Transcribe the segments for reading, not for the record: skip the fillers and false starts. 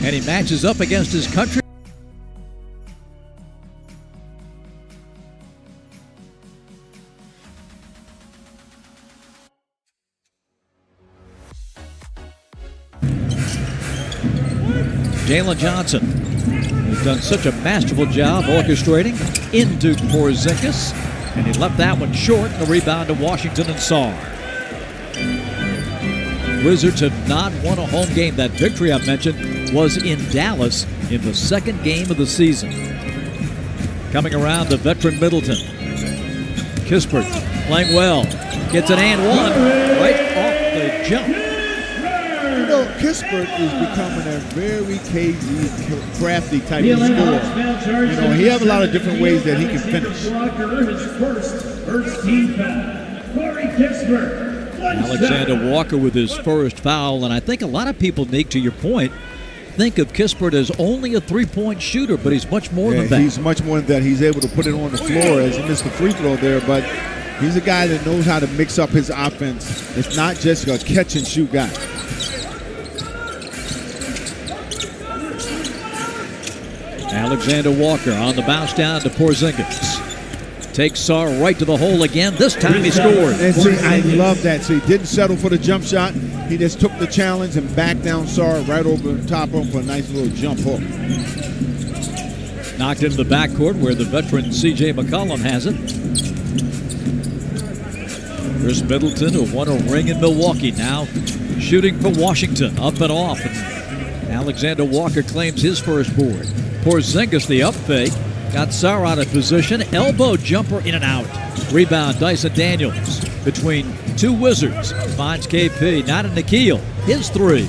and he matches up against his country. Jalen Johnson has done such a masterful job orchestrating into Porzingis, and he left that one short. The rebound to Washington and Sarr. Wizards have not won a home game. That victory I mentioned was in Dallas in the second game of the season. Coming around, the veteran Middleton. Kispert playing well. Gets an and one right off the jump. You know, Kispert is becoming a very cagey, crafty type of scorer. You know, he has a lot of different ways that he can finish. First team foul. Corey Kispert. Alexander Walker with his first foul, and I think a lot of people, Nick, to your point, think of Kispert as only a three-point shooter, but he's much more than that. He's much more than that. He's able to put it on the floor as he missed the free throw there, but he's a guy that knows how to mix up his offense. It's not just a catch-and-shoot guy. Alexander Walker on the bounce down to Porzingis. Takes Sarr right to the hole again. This time he scored. And see, I love that. See, he didn't settle for the jump shot. He just took the challenge and backed down Sarr right over the top of him for a nice little jump hook. Knocked into the backcourt where the veteran C.J. McCollum has it. Chris Middleton, who won a ring in Milwaukee, now shooting for Washington, up and off. And Alexander Walker claims his first board. Porzingis, the up fake. Got Sarr out of position. Elbow jumper in and out. Rebound, Dyson Daniels. Between two Wizards. Finds KP. Not a Nikhil. His three.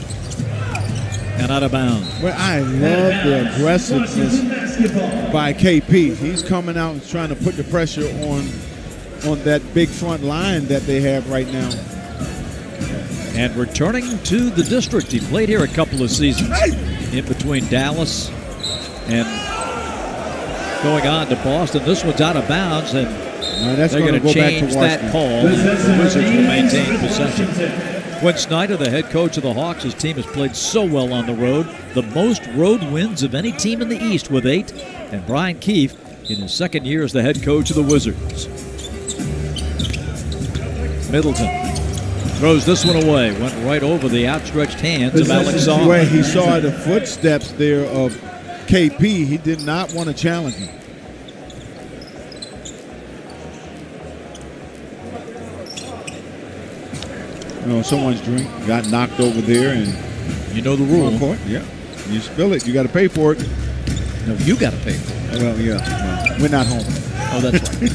And out of bounds. Well, I love the aggressiveness by KP. He's coming out and trying to put the pressure on that big front line that they have right now. And returning to the district. He played here a couple of seasons. In between Dallas and going on to Boston. This one's out of bounds, and that's they're going to change that call. The Wizards will maintain possession. Quinn Snyder, the head coach of the Hawks, his team has played so well on the road. The most road wins of any team in the East with 8. And Brian Keefe, in his second year as the head coach of the Wizards. Middleton throws this one away. Went right over the outstretched hands of Alex Sarr. Where he saw the footsteps there of KP, he did not want to challenge him. You know, someone's drink got knocked over there, and you know the rule. Court, yeah, you spill it, you got to pay for it. No, you got to pay for it. Well, yeah, we're not home. Oh, that's right.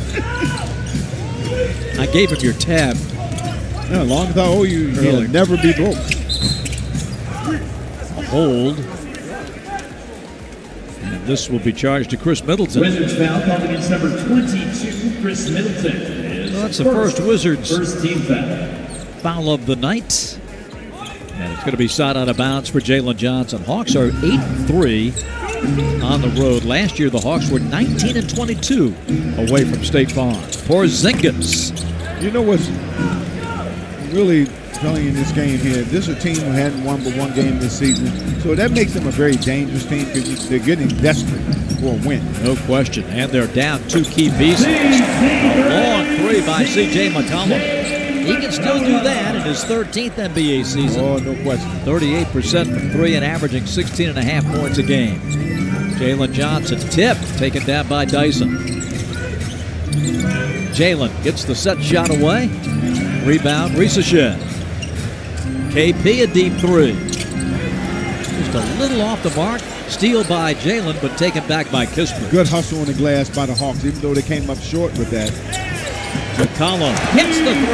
I gave him your tab. No, as long as I owe you, you'll never be broke. A hold. And this will be charged to Chris Middleton. Wizards foul called against number 22, Chris Middleton. Well, that's the first Wizards first team foul of the night. And it's going to be shot out of bounds for Jalen Johnson. Hawks are 8-3 on the road. Last year, the Hawks were 19-22 away from State Farm. Porzingis. You know what's really telling you in this game here, this is a team who hadn't won but one game this season. So that makes them a very dangerous team because they're getting desperate for a win. No question. And they're down 2 key pieces. A long 3 by C.J. McCollum. He can still do that in his 13th NBA season. Oh, no question. 38% from 3 and averaging 16.5 points a game. Jalen Johnson tipped, taken down by Dyson. Jalen gets the set shot away. Rebound, Risachet. KP a deep 3. Just a little off the mark. Steal by Jalen, but taken back by Kispert. Good hustle on the glass by the Hawks, even though they came up short with that. McCollum hits the 3.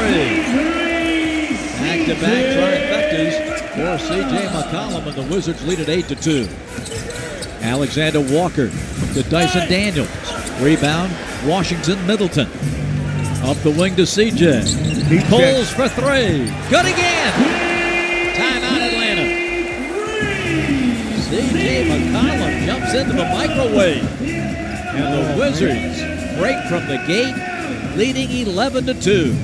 Back-to-back trifectas for C.J. McCollum, and the Wizards lead at 8-2. Alexander Walker to Dyson Daniels. Rebound, Washington Middleton. Up the wing to C.J. He pulls for 3. Good again. Timeout Atlanta. C.J. McCollum jumps into the microwave. And the Wizards break from the gate, leading 11-2.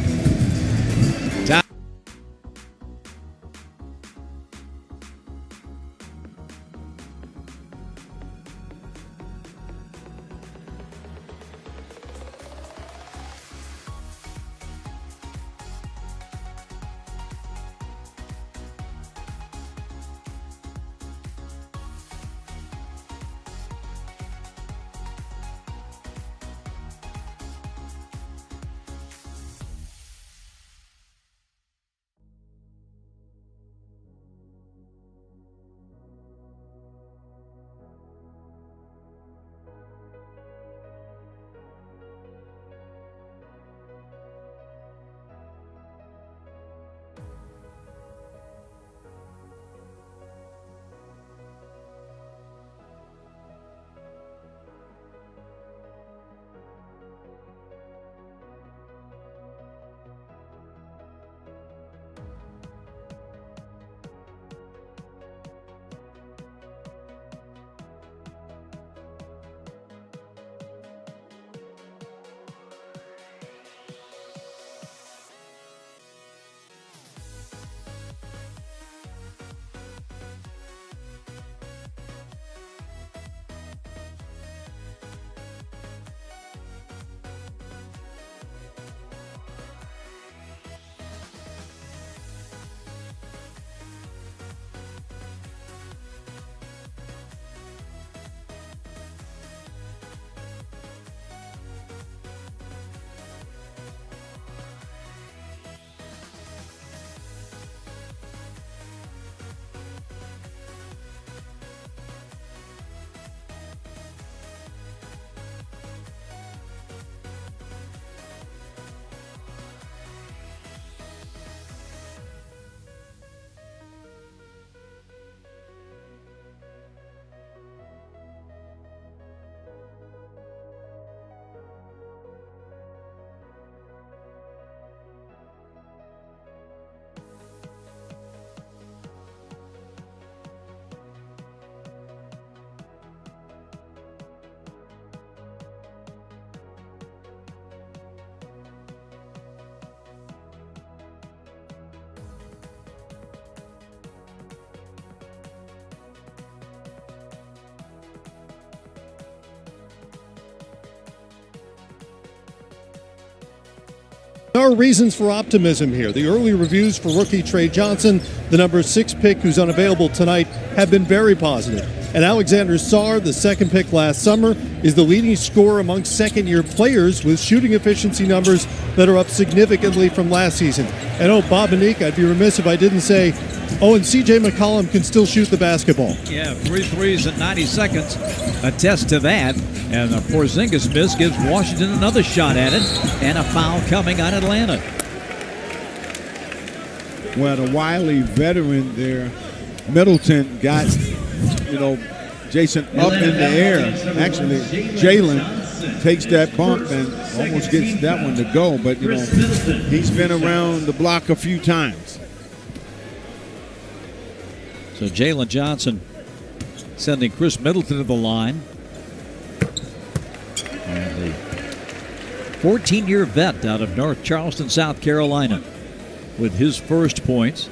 There are reasons for optimism here. The early reviews for rookie Trey Johnson, the number 6 pick who's unavailable tonight, have been very positive. And Alexander Sarr, the 2nd pick last summer, is the leading scorer among second-year players with shooting efficiency numbers that are up significantly from last season. And Bob and Nick, I'd be remiss if I didn't say, and C.J. McCollum can still shoot the basketball. Yeah, 3 threes in 90 seconds attest to that. And the Porzingis miss gives Washington another shot at it, and a foul coming on Atlanta. Well, the wily veteran there, Middleton, got, Jason up in the air. Actually, Jalen takes that bump and almost gets that one to go. But, he's been around the block a few times. So Jalen Johnson sending Chris Middleton to the line. And the 14-year vet out of North Charleston, South Carolina, with his first points.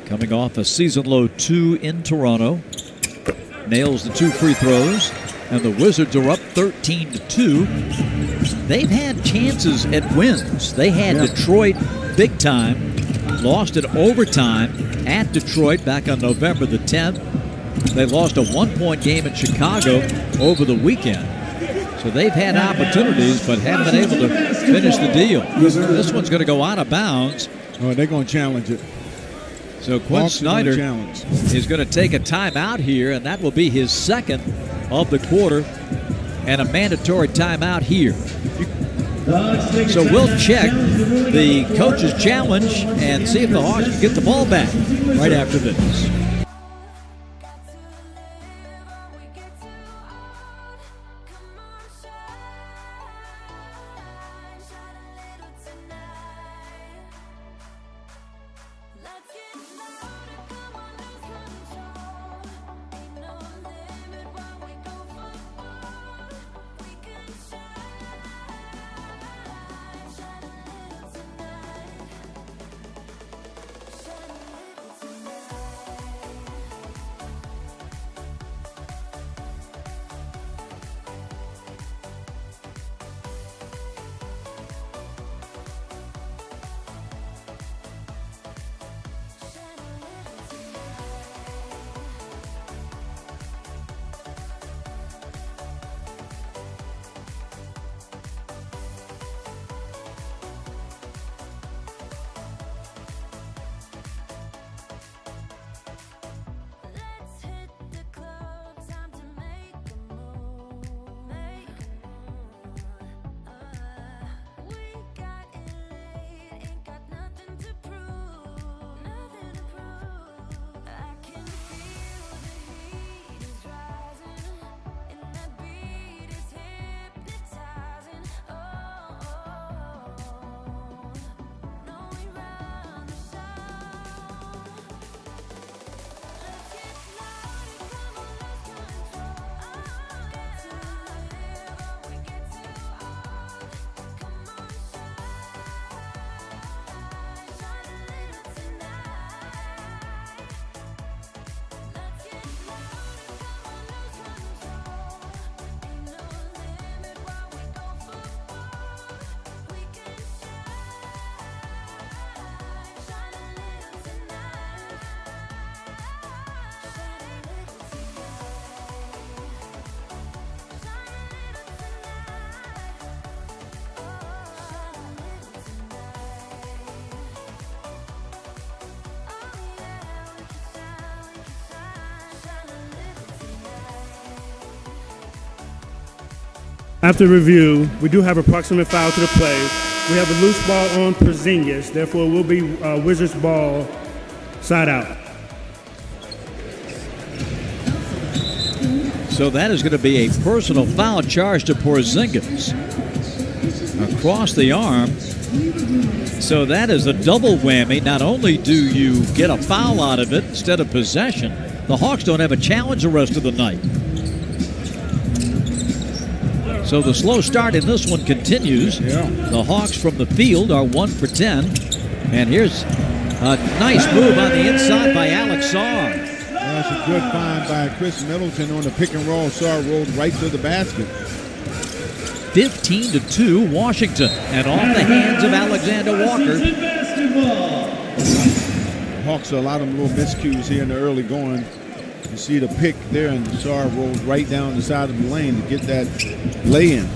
Coming off a season-low 2 in Toronto. Nails the 2 free throws. And the Wizards are up 13-2. They've had chances at wins. They had Detroit big time. Lost it overtime at Detroit back on November the 10th. They lost a 1-point game in Chicago over the weekend. So they've had opportunities but haven't been able to finish the deal. This one's going to go out of bounds. Oh, they're going to challenge it. So Quinn Snyder is going to take a timeout here, and that will be his 2nd of the quarter, and a mandatory timeout here. So we'll check the coach's challenge and see if the Hawks can get the ball back right after this. After review, we do have approximate foul to the play. We have a loose ball on Porzingis, therefore it will be Wizards ball side out. So that is going to be a personal foul charge to Porzingis across the arm. So that is a double whammy. Not only do you get a foul out of it instead of possession, the Hawks don't have a challenge the rest of the night. So the slow start in this one continues. The Hawks from the field are 1 for 10. And here's a nice move on the inside by Alex Sarr. That's a good find by Chris Middleton on the pick and roll. Sarr rolled right to the basket. 15-2 Washington. And off the hands of Alexander Walker. Hawks are a lot of little miscues here in the early going. You see the pick there, and Sarr rolls right down the side of the lane to get that lay-in.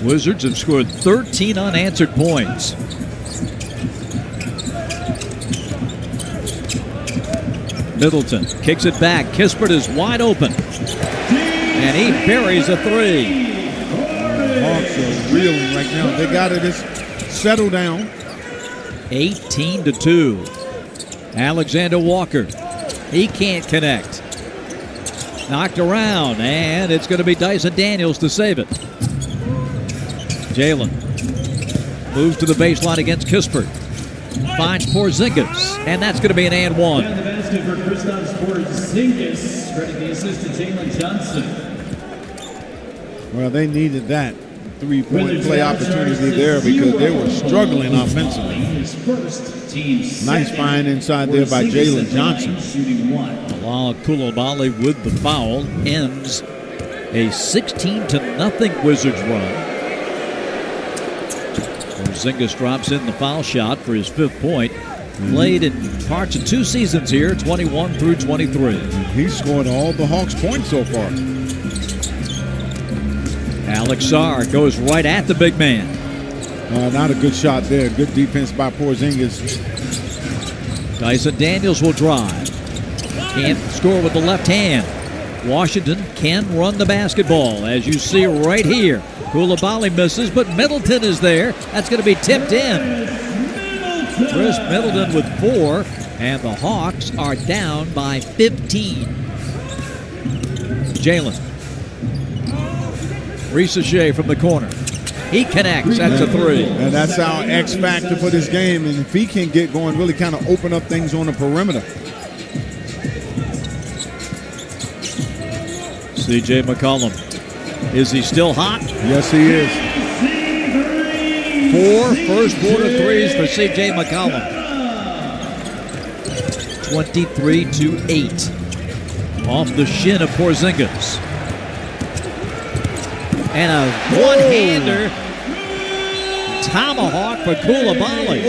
Wizards have scored 13 unanswered points. Middleton kicks it back. Kispert is wide open. And he buries a three. Hawks are reeling right now. They got to just settle down. 18-2. Alexander Walker. He can't connect. Knocked around, and it's going to be Dyson Daniels to save it. Jalen moves to the baseline against Kispert. Finds Porzingis, and that's going to be an and one. And the basket for Kristaps Porzingis, ready the assist to Jalen Johnson. Well, they needed that three-point play opportunity there because they were struggling offensively. Nice find inside there by Jalen Johnson. Alaa Coulibaly with the foul ends a 16-0 Wizards run. Porzingis drops in the foul shot for his 5th point. Played in parts of 2 seasons here, 21 through 23. He scored all the Hawks' points so far. Alex Sarr goes right at the big man. Not a good shot there. Good defense by Porzingis. Dyson Daniels will drive. Can't score with the left hand. Washington can run the basketball, as you see right here. Coulibaly misses, but Middleton is there. That's going to be tipped in. Chris Middleton with 4, and the Hawks are down by 15. Jalen. Ricochet from the corner. He connects. That's a 3. And that's our X factor for this game. And if he can get going, really kind of open up things on the perimeter. C.J. McCollum. Is he still hot? Yes, he is. 4 first-quarter threes for C.J. McCollum. 23-8. Off the shin of Porzingis. And a one-hander. Tomahawk for Coulibaly.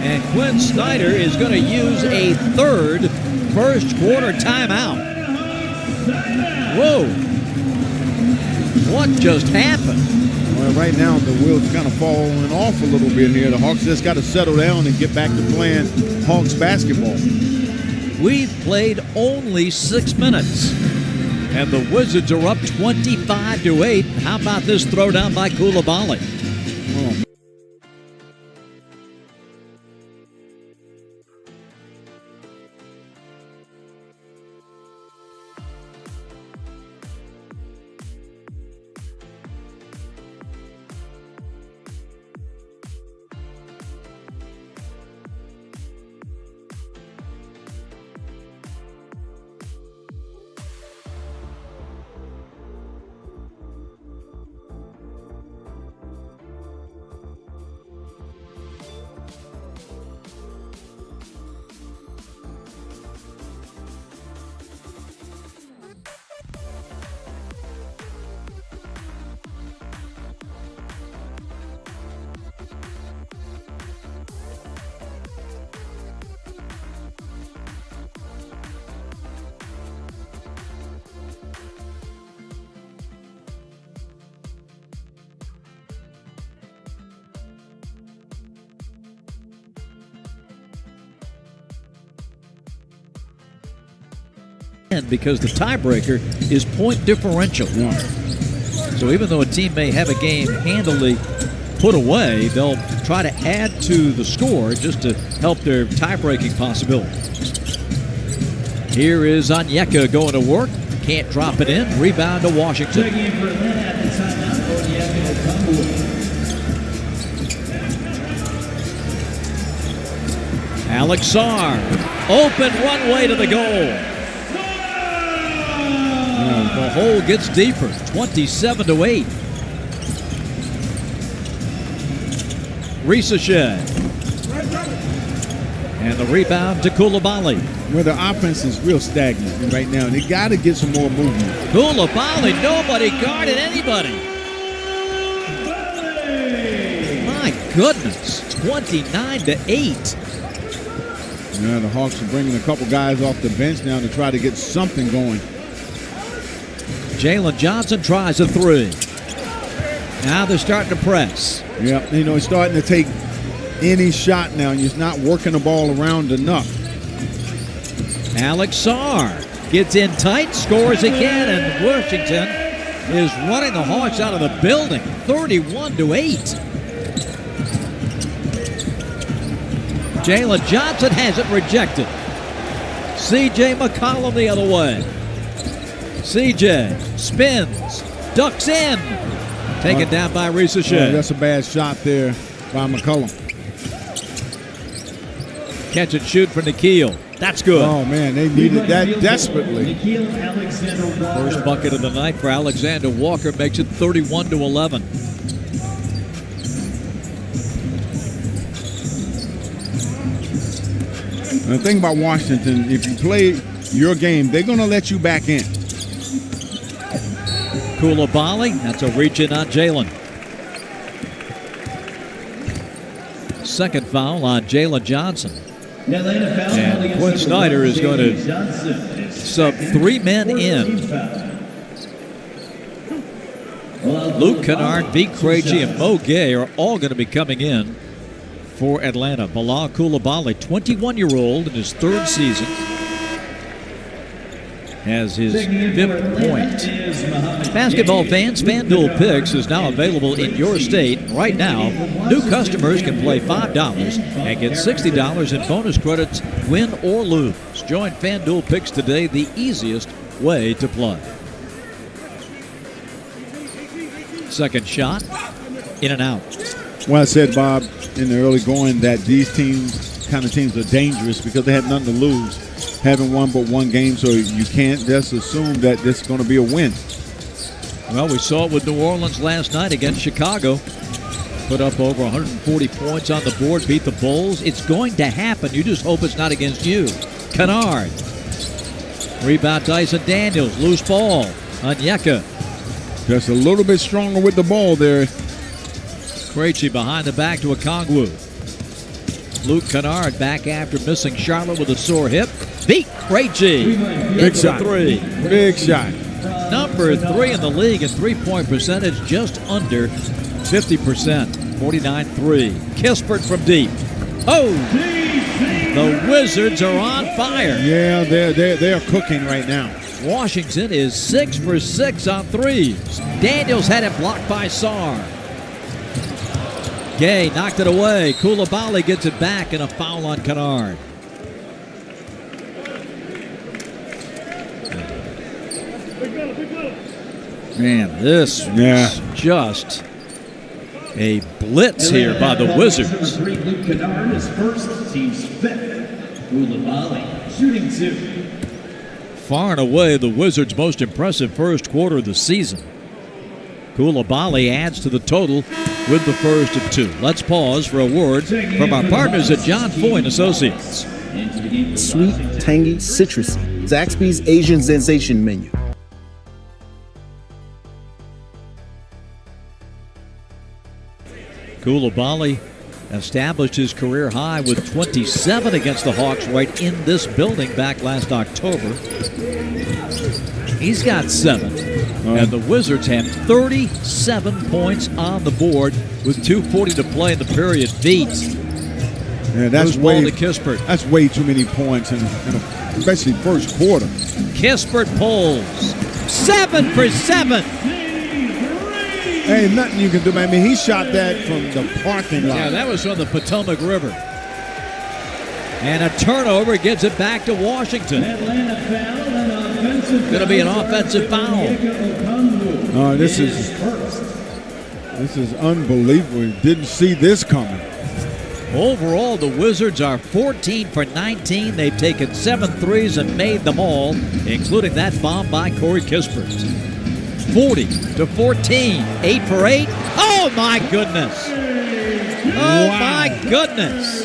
And Quinn Snyder is going to use a 3rd first-quarter timeout. Whoa. What just happened? Well, right now the wheels kind of falling off a little bit here. The Hawks just got to settle down and get back to playing Hawks basketball. We've played only 6 minutes. And the Wizards are up 25-8. How about this throwdown by Coulibaly? Oh. Because the tiebreaker is point differential. So even though a team may have a game handily put away, they'll try to add to the score just to help their tie-breaking possibility. Here is Onyeka going to work. Can't drop it in. Rebound to Washington. Alex Sarr. Open runway to the goal. The hole gets deeper, 27-8. Ricochet. And the rebound to Coulibaly. Well, the offense is real stagnant right now. They got to get some more movement. Coulibaly, nobody guarded anybody. My goodness, 29-8. Yeah, the Hawks are bringing a couple guys off the bench now to try to get something going. Jalen Johnson tries a three. Now they're starting to press. Yeah, you know, he's starting to take any shot now, and he's not working the ball around enough. Alex Sarr gets in tight, scores again, and Washington is running the Hawks out of the building, 31-8. Jalen Johnson has it rejected. C.J. McCollum the other way. C.J. spins, ducks in. Taken down by Ricochet. That's a bad shot there by McCollum. Catch and shoot for Nikhil. That's good. Oh, man, they needed that desperately. First bucket of the night for Alexander Walker makes it 31-11. And the thing about Washington, if you play your game, they're going to let you back in. Coulibaly, that's a reach in on Jalen. Second foul on Jalen Johnson. And Quinn Snyder is going to sub 3 men in. Luke Kennard, Vic Krejci, and Mo Gay are all going to be coming in for Atlanta. Bilal Coulibaly, 21-year-old in his third season, has his 5th point. Basketball fans, FanDuel Picks is now available in your state. Right now, new customers can play $5 and get $60 in bonus credits, win or lose. Join FanDuel Picks today, the easiest way to play. Second shot, in and out. Well, I said, Bob, in the early going that these kind of teams are dangerous because they have nothing to lose. Haven't won but one game, so you can't just assume that this is going to be a win. Well, we saw it with New Orleans last night against Chicago. Put up over 140 points on the board, beat the Bulls. It's going to happen. You just hope it's not against you. Kennard. Rebound Dyson Daniels. Loose ball. Onyeka. Just a little bit stronger with the ball there. Krejci behind the back to Okongwu. Luke Kennard back after missing Charlotte with a sore hip. Vic Krejci. Big shot. Three. Big shot. Number 3 in the league in three-point percentage, just under 50%. 49-3. Kispert from deep. Oh! The Wizards are on fire. Yeah, they're cooking right now. Washington is 6 for 6 on threes. Daniels had it blocked by Sarr. Gay knocked it away. Coulibaly gets it back, and a foul on Kennard. Man, this was just a blitz here by the Wizards. Luke Kennard is first, team's 5th. Coulibaly shooting 2. Far and away the Wizards' most impressive first quarter of the season. Coulibaly adds to the total with the first of 2. Let's pause for a word from our partners at John Foy & Associates. Sweet, tangy, citrusy. Zaxby's Asian Sensation menu. Coulibaly established his career high with 27 against the Hawks right in this building back last October. He's got 7. And the Wizards have 37 points on the board with 2:40 to play in the period. Beats. Yeah, that's ball to Kispert. That's way too many points, especially first quarter. Kispert pulls. 7 for 7. Hey, nothing you can do. I mean, he shot that from the parking lot. Yeah, that was from the Potomac River. And a turnover gets it back to Washington. Atlanta foul and offensive. Going to be an offensive foul. This is unbelievable. Didn't see this coming. Overall, the Wizards are 14 for 19. They've taken 7 threes and made them all, including that bomb by Corey Kispert. 40-14, 8 for 8. Oh my goodness! Oh my goodness!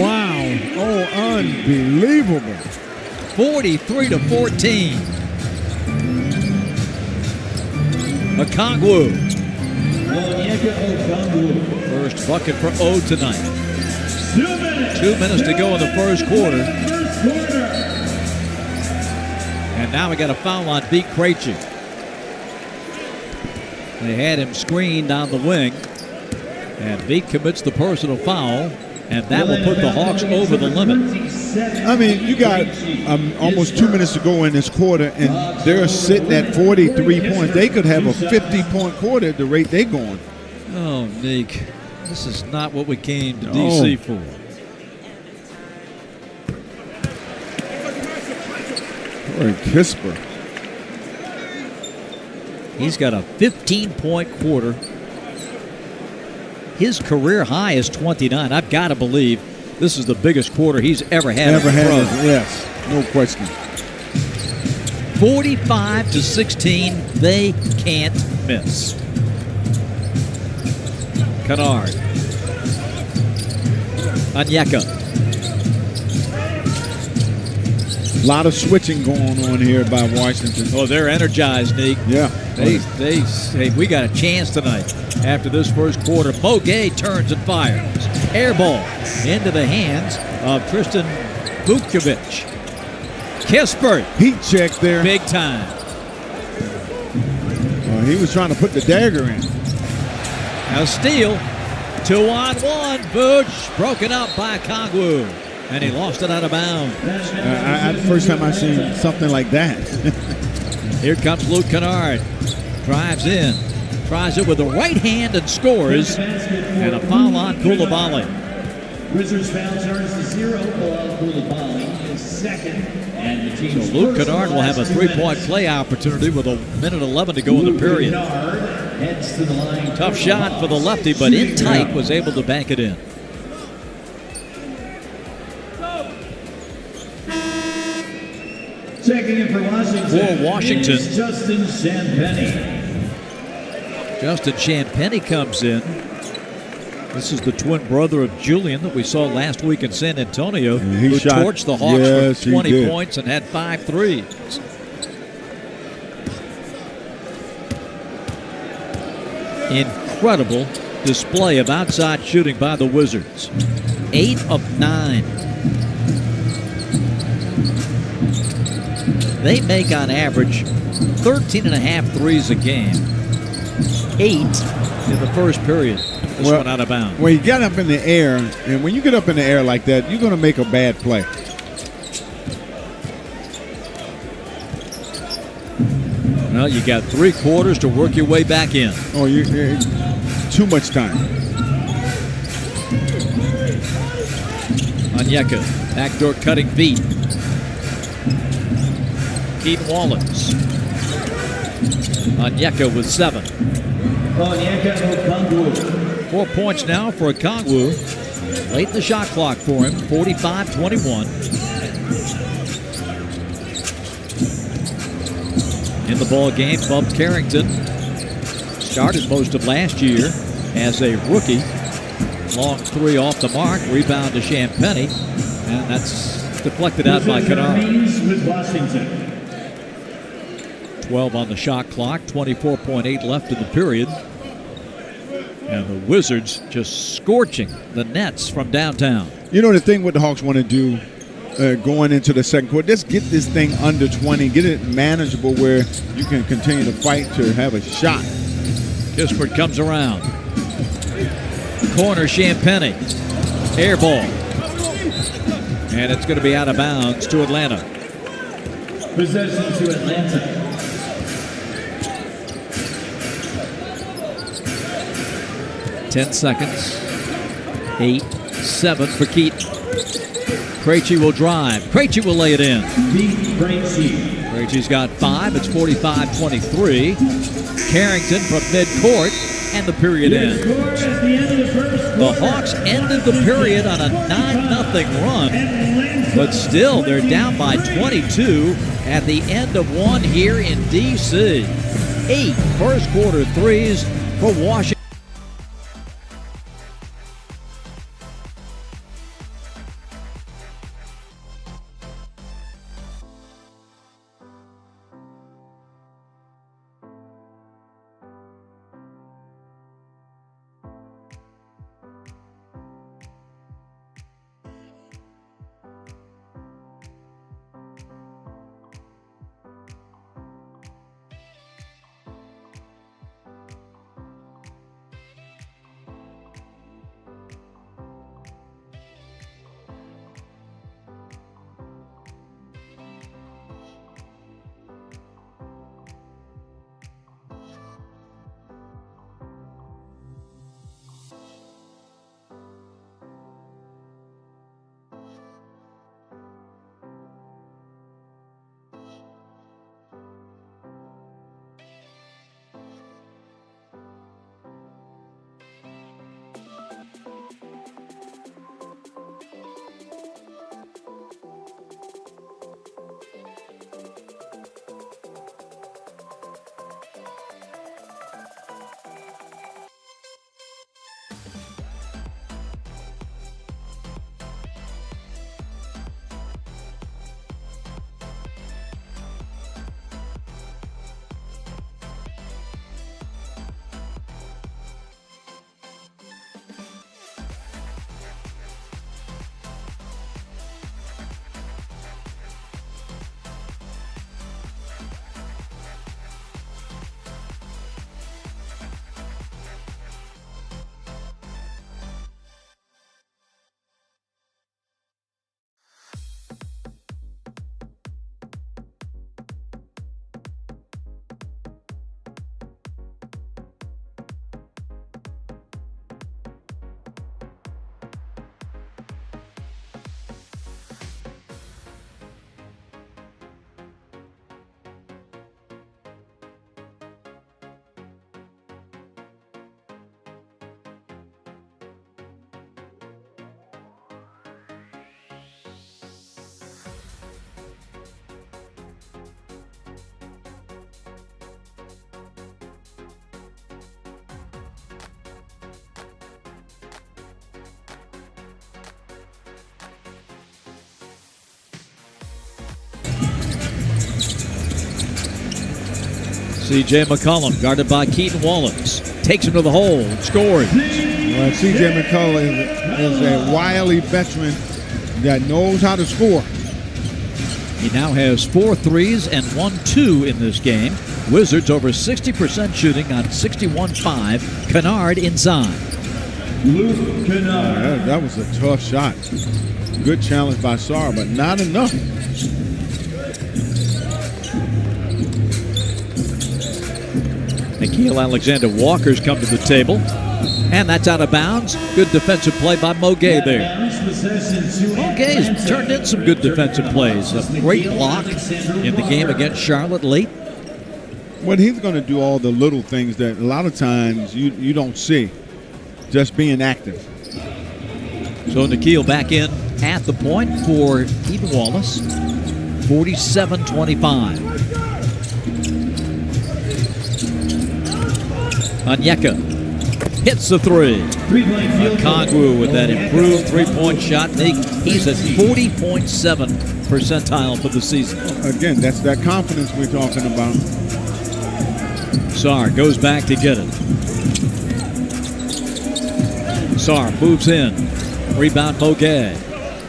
Wow! Oh, unbelievable! 43-14. Okongwu First bucket for O tonight. 2 minutes to go in the first quarter. And now we got a foul on Beat Krejci. They had him screened down the wing. And Beat commits the personal foul. And that will put the Hawks over the limit. I mean, you got almost 2 minutes to go in this quarter, and they're sitting at 43 points. They could have a 50-point quarter at the rate they're going. Oh, Nick, this is not what we came to D.C. for. Corey Kispert. He's got a 15-point quarter. His career high is 29. I've got to believe this is the biggest quarter he's ever had. Yes, no question. 45-16, they can't miss. Kennard. Onyeka. A lot of switching going on here by Washington. Oh, they're energized, Nick. Yeah. They say, we got a chance tonight. After this first quarter, Boguet turns and fires. Air ball into the hands of Tristan Vukcevic. Kispert. Heat check there. Big time. He was trying to put the dagger in. Now steal. 2-on-1. Vooch broken up by Kongwu. And he lost it out of bounds. The first time I've seen something like that. Here comes Luke Kennard. Drives in. Tries it with the right hand and scores. And a foul on Koulibaly. Wizards foul charge to 0. Koulibaly is second. And the team's so Luke Kennard will have a three-point play opportunity with 1:11 to go in the period. Heads to the line. Tough shot for the lefty, but in tight was able to bank it in. Checking in for Washington. Is Justin Champagnie. Justin Champagnie comes in. This is the twin brother of Julian that we saw last week in San Antonio, who torched the Hawks for 20 points and had 5 threes. Incredible display of outside shooting by the Wizards. 8 of 9. They make on average 13.5 threes a game. 8 in the first period. This one out of bounds. When you get up in the air, and when you get up in the air like that, you're going to make a bad play. Well, you got 3 quarters to work your way back in. Oh, you're too much time. Onyeka, backdoor cutting beat. Keaton Wallace. Onyeka with 7. 4 points now for Okongwu. Late in the shot clock for him, 45-21. In the ball game, Bub Carrington started most of last year as a rookie. Long 3 off the mark, rebound to Champagnie, and that's deflected out by Kennard. 12 on the shot clock, 24.8 left in the period. And the Wizards just scorching the Nets from downtown. You know the thing what the Hawks want to do going into the second quarter, just get this thing under 20, get it manageable where you can continue to fight to have a shot. Kispert comes around. Corner Champagnie. Air ball. And it's going to be out of bounds to Atlanta. Possession to Atlanta. 10 seconds. 8, 7 for Keaton. Krejci will drive. Krejci will lay it in. Krejci's got 5. It's 45-23. Carrington from midcourt, and the period ends. The Hawks ended the period on a 9-0 run, but still they're down by 22 at the end of one here in D.C. 8 first quarter threes for Washington. C.J. McCollum, guarded by Keaton Wallace, takes him to the hole and scores. Well, C.J. McCollum is a wily veteran that knows how to score. He now has 4 threes and 1 2 in this game. Wizards over 60% shooting on 61-5. Kennard inside. Luke Kennard. That was a tough shot. Good challenge by Sarr, but not enough. Nickeil Alexander-Walker's come to the table. And that's out of bounds. Good defensive play by Mogay there. Mogay's turned in some good defensive plays. A great block in the game against Charlotte late. Well, he's going to do all the little things that a lot of times you don't see. Just being active. So Nickeil back in at the point for Keaton Wallace. 47-25. Onyeka hits the three. Okongwu with that improved three-point shot. He's at 40.7 percentile for the season. Again, that's that confidence we're talking about. Sarr goes back to get it. Sarr moves in. Rebound Mogay.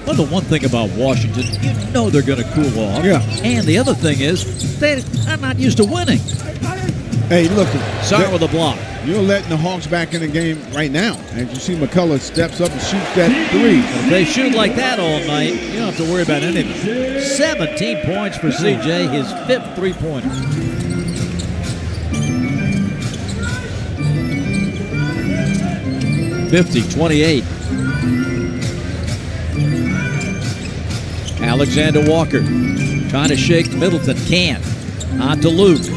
Well, the one thing about Washington, you know they're going to cool off. Yeah. And the other thing is, they're not used to winning. Hey, look. Sarr with a block. You're letting the Hawks back in the game right now. As you see, McCullough steps up and shoots that three. If they shoot like that all night, you don't have to worry about anything. 17 points for CJ, his 5th three-pointer. (50-28). Alexander Walker trying to shake Middleton. Can't. On to Luke.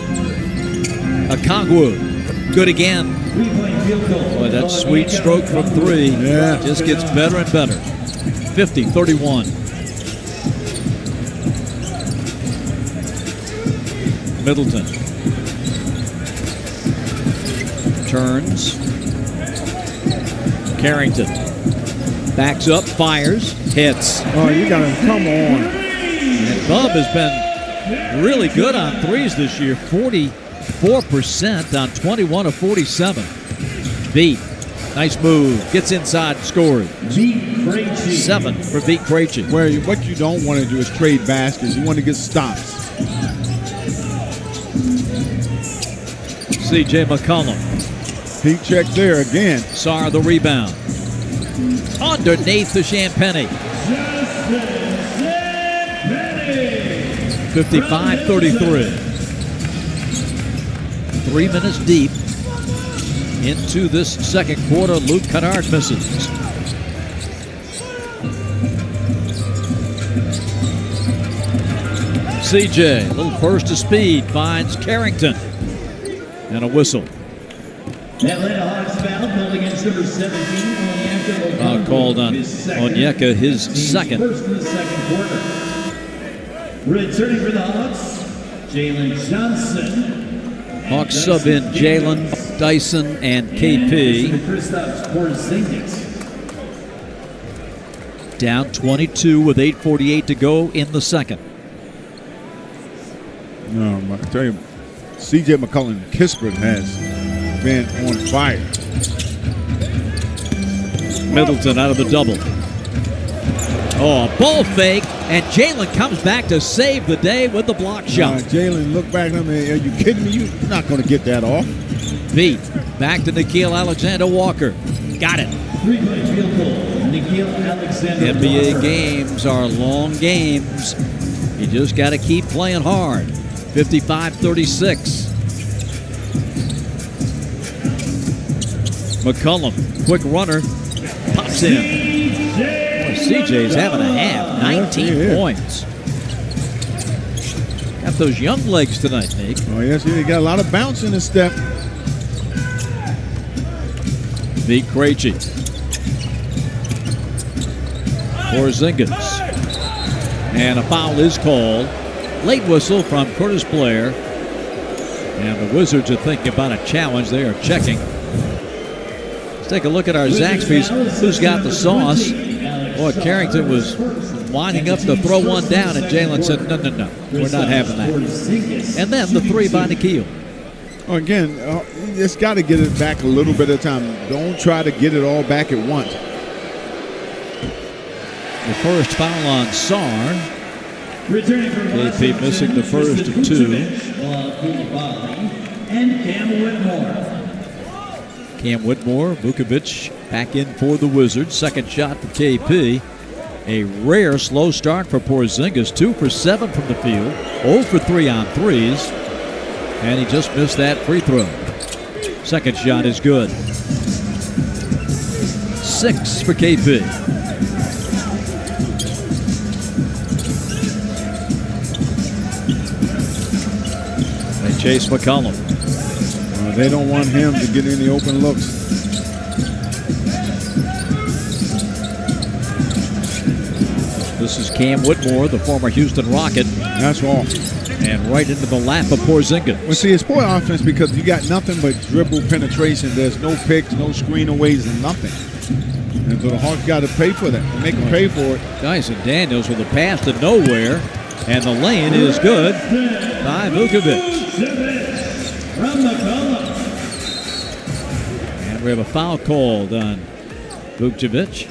Okongwu. Good again. Boy, that sweet stroke from three just gets better and better. 50-31. Middleton. Turns. Carrington. Backs up, fires, hits. Oh, you got to come on. And Bub has been really good on threes this year. 44% on 21 of 47. Beat. Nice move. Gets inside and scores. 7 for Beat Krejci. What you don't want to do is trade baskets. You want to get stops. C.J. McCollum. Heat check there again. Sarr the rebound. Underneath the Champagny. 55-33. 3 minutes deep into this second quarter. Luke Kennard misses. CJ, a little burst of speed, finds Carrington. And a whistle. Atlanta Hawks foul called against number 17. Foul called on Onyeka, his second. First in the second quarter. Returning for the Hawks, Jalen Johnson. Hawks sub in Jalen, Dyson, and KP. Down 22 with 8:48 to go in the second. No, I tell you, C.J. McCollum Kispert has been on fire. Middleton out of the double. Oh, a ball fake, and Jalen comes back to save the day with the block shot. Jalen looked back at me. Are you kidding me? You're not going to get that off. Beat. Back to Nickeil Alexander-Walker. Got it. Three-point field goal, Nickeil Alexander-Walker. NBA games are long games. You just got to keep playing hard. 55-36. McCollum, quick runner, pops in. Boy, CJ's having a half, 19 points. Got those young legs tonight, Nick. Oh, yes, he got a lot of bounce in his step. Beat Krejci. Porzingis. And a foul is called. Late whistle from Curtis Blair. And the Wizards are thinking about a challenge. They are checking. Let's take a look at our Zaxby's. Who's got the sauce? Boy, Carrington was winding up to throw one down, and Jalen said, no, we're not having that. And then the three by Nickeil. Again, it's got to get it back a little bit at a time. Don't try to get it all back at once. The first foul on Sarr. Returning from KP missing the first of two. And Cam Whitmore. Cam Whitmore, Vukovic back in for the Wizards. Second shot for KP. A rare slow start for Porzingis. 2 for 7 from the field. 0 for 3 on threes. And he just missed that free throw. Second shot is good. 6 for KP. They chase McCollum. They don't want him to get any open looks. This is Cam Whitmore, the former Houston Rocket. That's off. And right into the lap of Porzingis. Well, see, it's poor offense because you got nothing but dribble penetration. There's no picks, no screen-aways, and nothing. And so the Hawks got to pay for that. Make them pay for it. Dyson Daniels with a pass to nowhere. And the lane is good by Vukovic. And we have a foul called on Vukovic,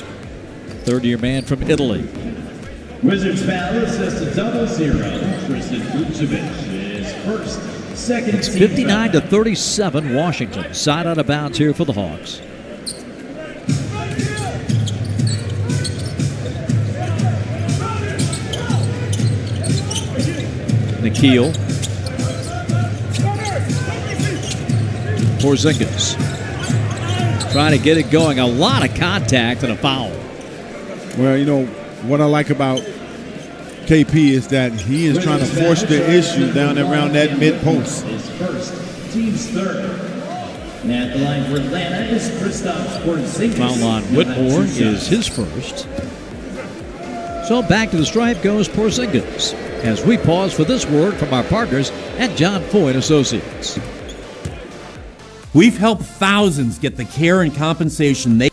third-year man from Italy. Wizards foul assists a 0-0. Tristan Vukovic is first, second. It's 59-37 Washington. Side out of bounds here for the Hawks. Nikhil. Porzingis. Trying to get it going. A lot of contact and a foul. Well, you know, what I like about KP is that he is trying to force the issue down around that mid-post. His first, team's third. And at the line for Atlanta is Kristaps Porzingis. Foul on Whitmore is his first. So back to the stripe goes Porzingis as we pause for this word from our partners at John Foy & Associates. We've helped thousands get the care and compensation they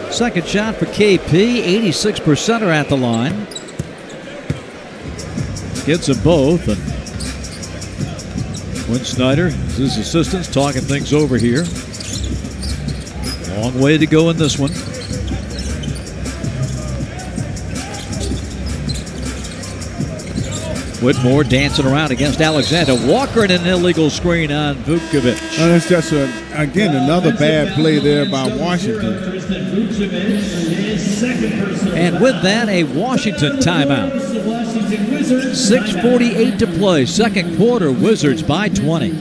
Second shot for KP, 86% are at the line. Gets them both. And Quinn Snyder, his assistants, talking things over here. Long way to go in this one. Whitmore dancing around against Alexander Walker and an illegal screen on Vukovic. That's just, again, another bad play there by Washington. And with that, a Washington timeout. 6:48 to play. Second quarter, Wizards by 20.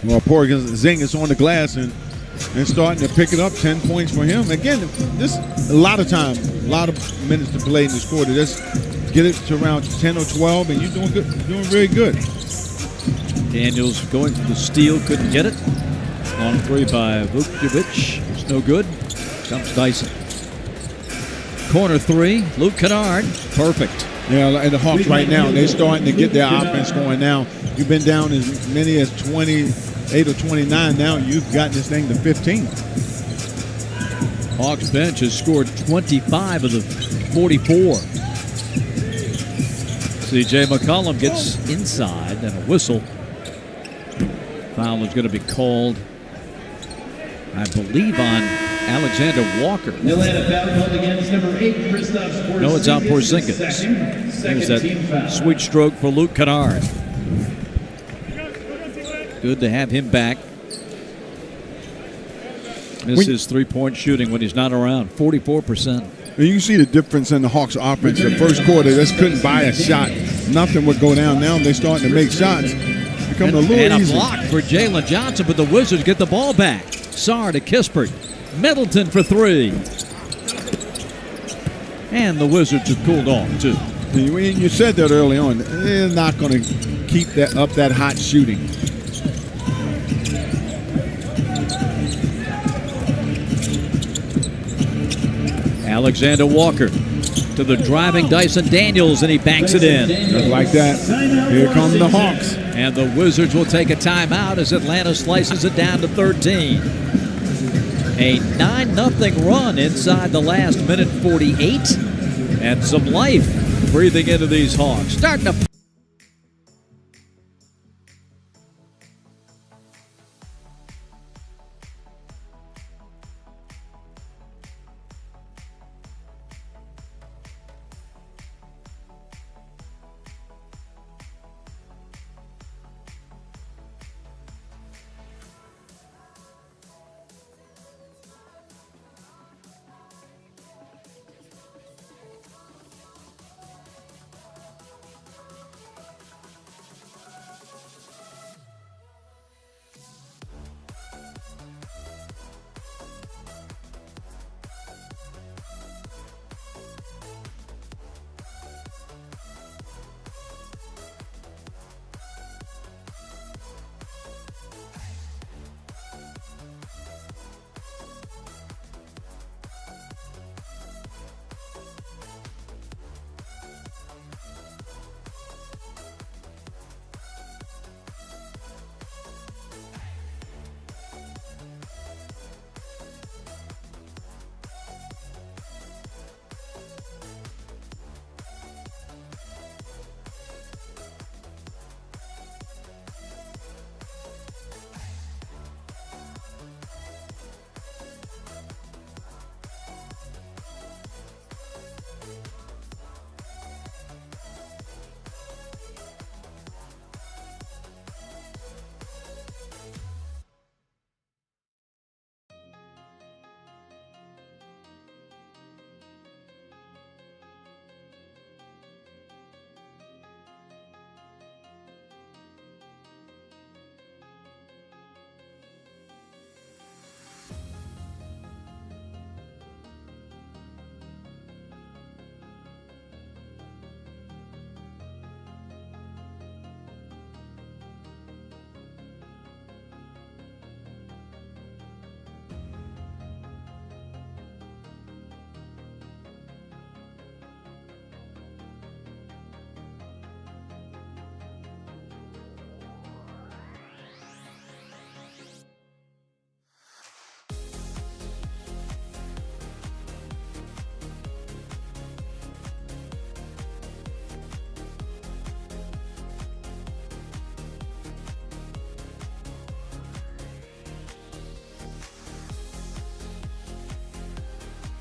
Well, Porzingis on the glass and starting to pick it up. 10 points for him. Again, this a lot of time, a lot of minutes to play in this quarter. Just get it to around 10 or 12, and you're doing good. You're doing very good. Daniels going for the steal, couldn't get it. Long three by Vukovic. It's no good. Comes Dyson. Corner three, Luke Kennard. Perfect. Yeah, and the Hawks right now, they're starting to get their offense going now. You've been down as many as 28 or 29. Now you've gotten this thing to 15. Hawks bench has scored 25 of the 44. C.J. McCollum gets inside and a whistle. Foul is going to be called, I believe, on Alexander Walker. Atlanta foul called against number 8, Kristaps Porzingis. No, it's on Porzingis. There's that sweet stroke for Luke Kennard. Good to have him back. This is three-point shooting when he's not around, 44%. And you can see the difference in the Hawks' offense. The first quarter, they just couldn't buy a shot. Nothing would go down. Now they're starting to make shots. Becoming a little and easy. A block for Jalen Johnson, but the Wizards get the ball back. Sarr to Kispert. Middleton for three. And the Wizards have cooled off, too. You said that early on. They're not going to keep that hot shooting. Alexander Walker to the driving Dyson Daniels, and he banks it in. Just like that. Here come the Hawks. And the Wizards will take a timeout as Atlanta slices it down to 13. A 9-0 run inside the last minute 48. And some life breathing into these Hawks. Starting to...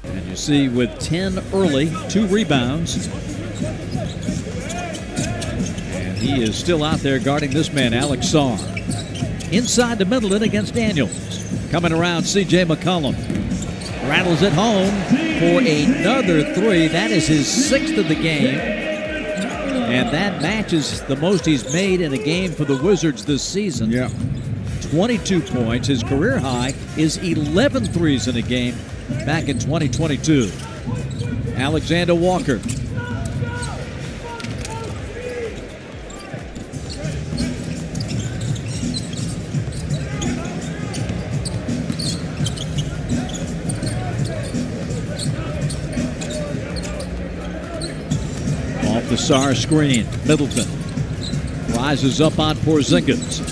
And you see with 10 early, 2 rebounds. And he is still out there guarding this man, Alex Sarr. Inside to Middleton against Daniels. Coming around, C.J. McCollum. Rattles it home for another 3. That is his 6th of the game. And that matches the most he's made in a game for the Wizards this season. Yeah. 22 points. His career high is 11 threes in a game back in 2022. Alexander Walker. Off the Sarr screen, Middleton rises up on Porzingis.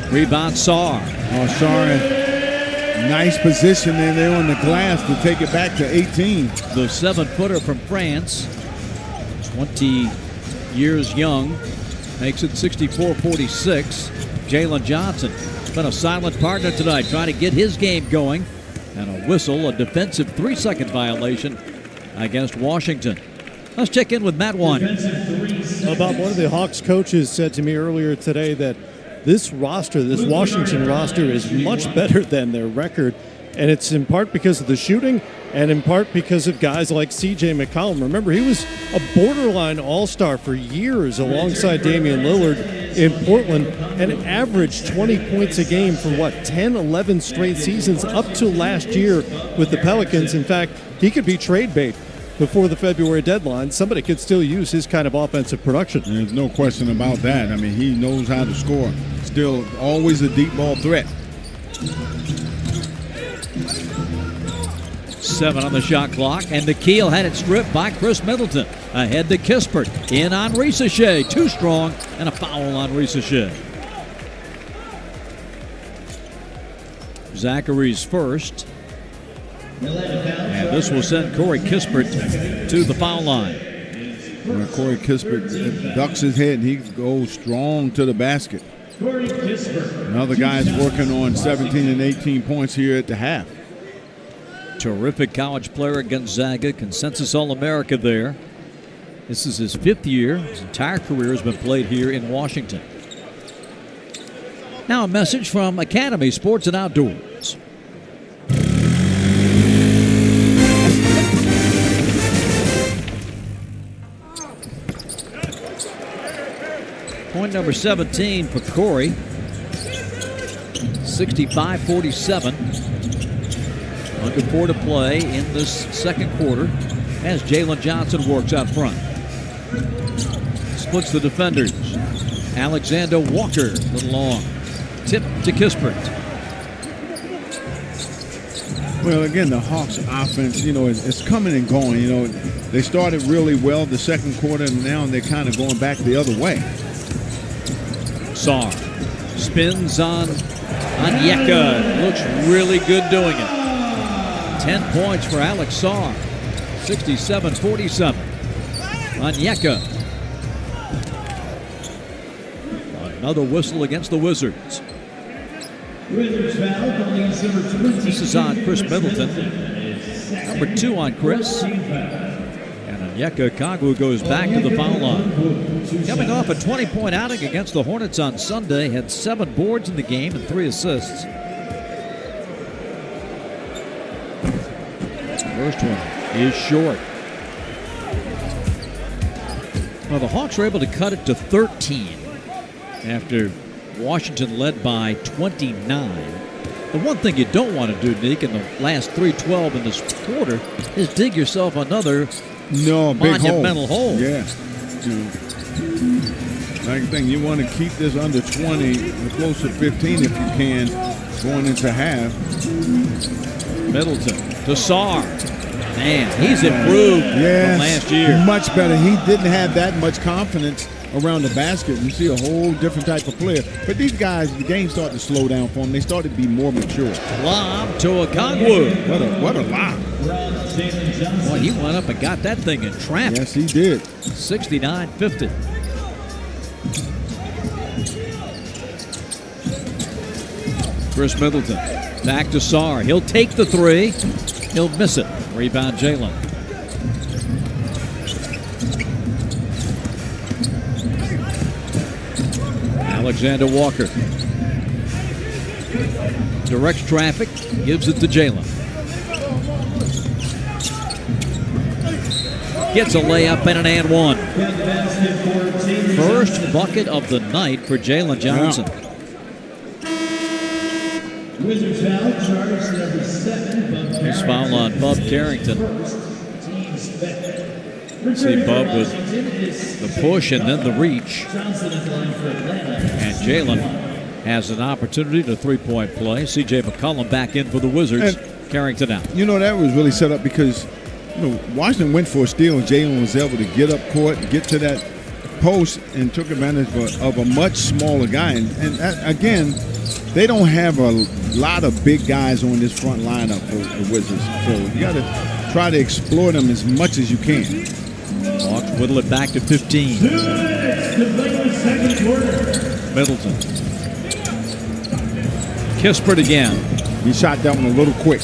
Rebound Sarr. Oh, Sarr, nice position in there on the glass to take it back to 18. The 7-footer from France, 20 years young, makes it 64-46. Jalen Johnson has been a silent partner tonight, trying to get his game going. And a whistle, a defensive 3-second violation against Washington. Let's check in with Matt Weiner. About one of the Hawks coaches said to me earlier today that this roster, this Washington roster, is much better than their record. And it's in part because of the shooting and in part because of guys like C.J. McCollum. Remember, he was a borderline all-star for years alongside Damian Lillard in Portland and averaged 20 points a game for, 10, 11 straight seasons up to last year with the Pelicans. In fact, he could be trade bait before the February deadline. Somebody could still use his kind of offensive production. There's no question about that. I mean, he knows how to score. Still always a deep ball threat. 7 on the shot clock, and the Kiel had it stripped by Chris Middleton. Ahead to Kispert, in on Risacher, too strong, and a foul on Risacher. Zachary's first, and this will send Corey Kispert to the foul line. When Corey Kispert ducks his head, he goes strong to the basket. Another guy's working on 17 and 18 points here at the half. Terrific college player at Gonzaga, consensus All-America there. This is his 5th year. His entire career has been played here in Washington. Now a message from Academy Sports and Outdoors. Point number 17 for Corey. 65-47. Under 4 to play in this second quarter as Jalen Johnson works out front. Splits the defenders. Alexander Walker, a little long. Tip to Kispert. Well, again, the Hawks offense, it's coming and going. They started really well the second quarter, and now they're kind of going back the other way. Sarr spins on Onyeka. Looks really good doing it. 10 points for Alex Sarr. 67-47. Onyeka. Another whistle against the Wizards. This is on Chris Middleton. Number 2 on Chris. And Onyeka Kagwu goes back to the foul line. Coming off a 20-point outing against the Hornets on Sunday, had 7 boards in the game and 3 assists. First one is short. Well, the Hawks were able to cut it to 13 after Washington led by 29. The one thing you don't want to do, Nick, in the last 3:12 in this quarter is dig yourself another monumental hole. Yeah. Like the thing, you want to keep this under 20, close to 15 if you can, going into half. Middleton to Sarr. Man, he's improved from last year. Much better. He didn't have that much confidence around the basket. You see a whole different type of player. But these guys, the game started to slow down for them. They started to be more mature. Lob to Okongwu. What a lob. Boy, he went up and got that thing in traffic. Yes, he did. 69-50. Chris Middleton back to Sarr. He'll take the 3. He'll miss it. Rebound Jalen. Alexander Walker directs traffic, gives it to Jalen. Gets a layup and an and one. First bucket of the night for Jalen Johnson. Wizards foul, charge number 7, Bub His foul on Bub Carrington. Team's back. See Bub with the push and then the reach. Johnson at the line for Atlanta. And Jalen has an opportunity to three-point play. C.J. McCollum back in for the Wizards. And, Carrington out. You know, that was really set up because Washington went for a steal, and Jalen was able to get up court, get to that post, and took advantage of a much smaller guy. And that, again, they don't have a lot of big guys on this front lineup for the Wizards. So you got to try to exploit them as much as you can. Hawks whittle it back to 15. Middleton. Kispert again. He shot that one a little quick.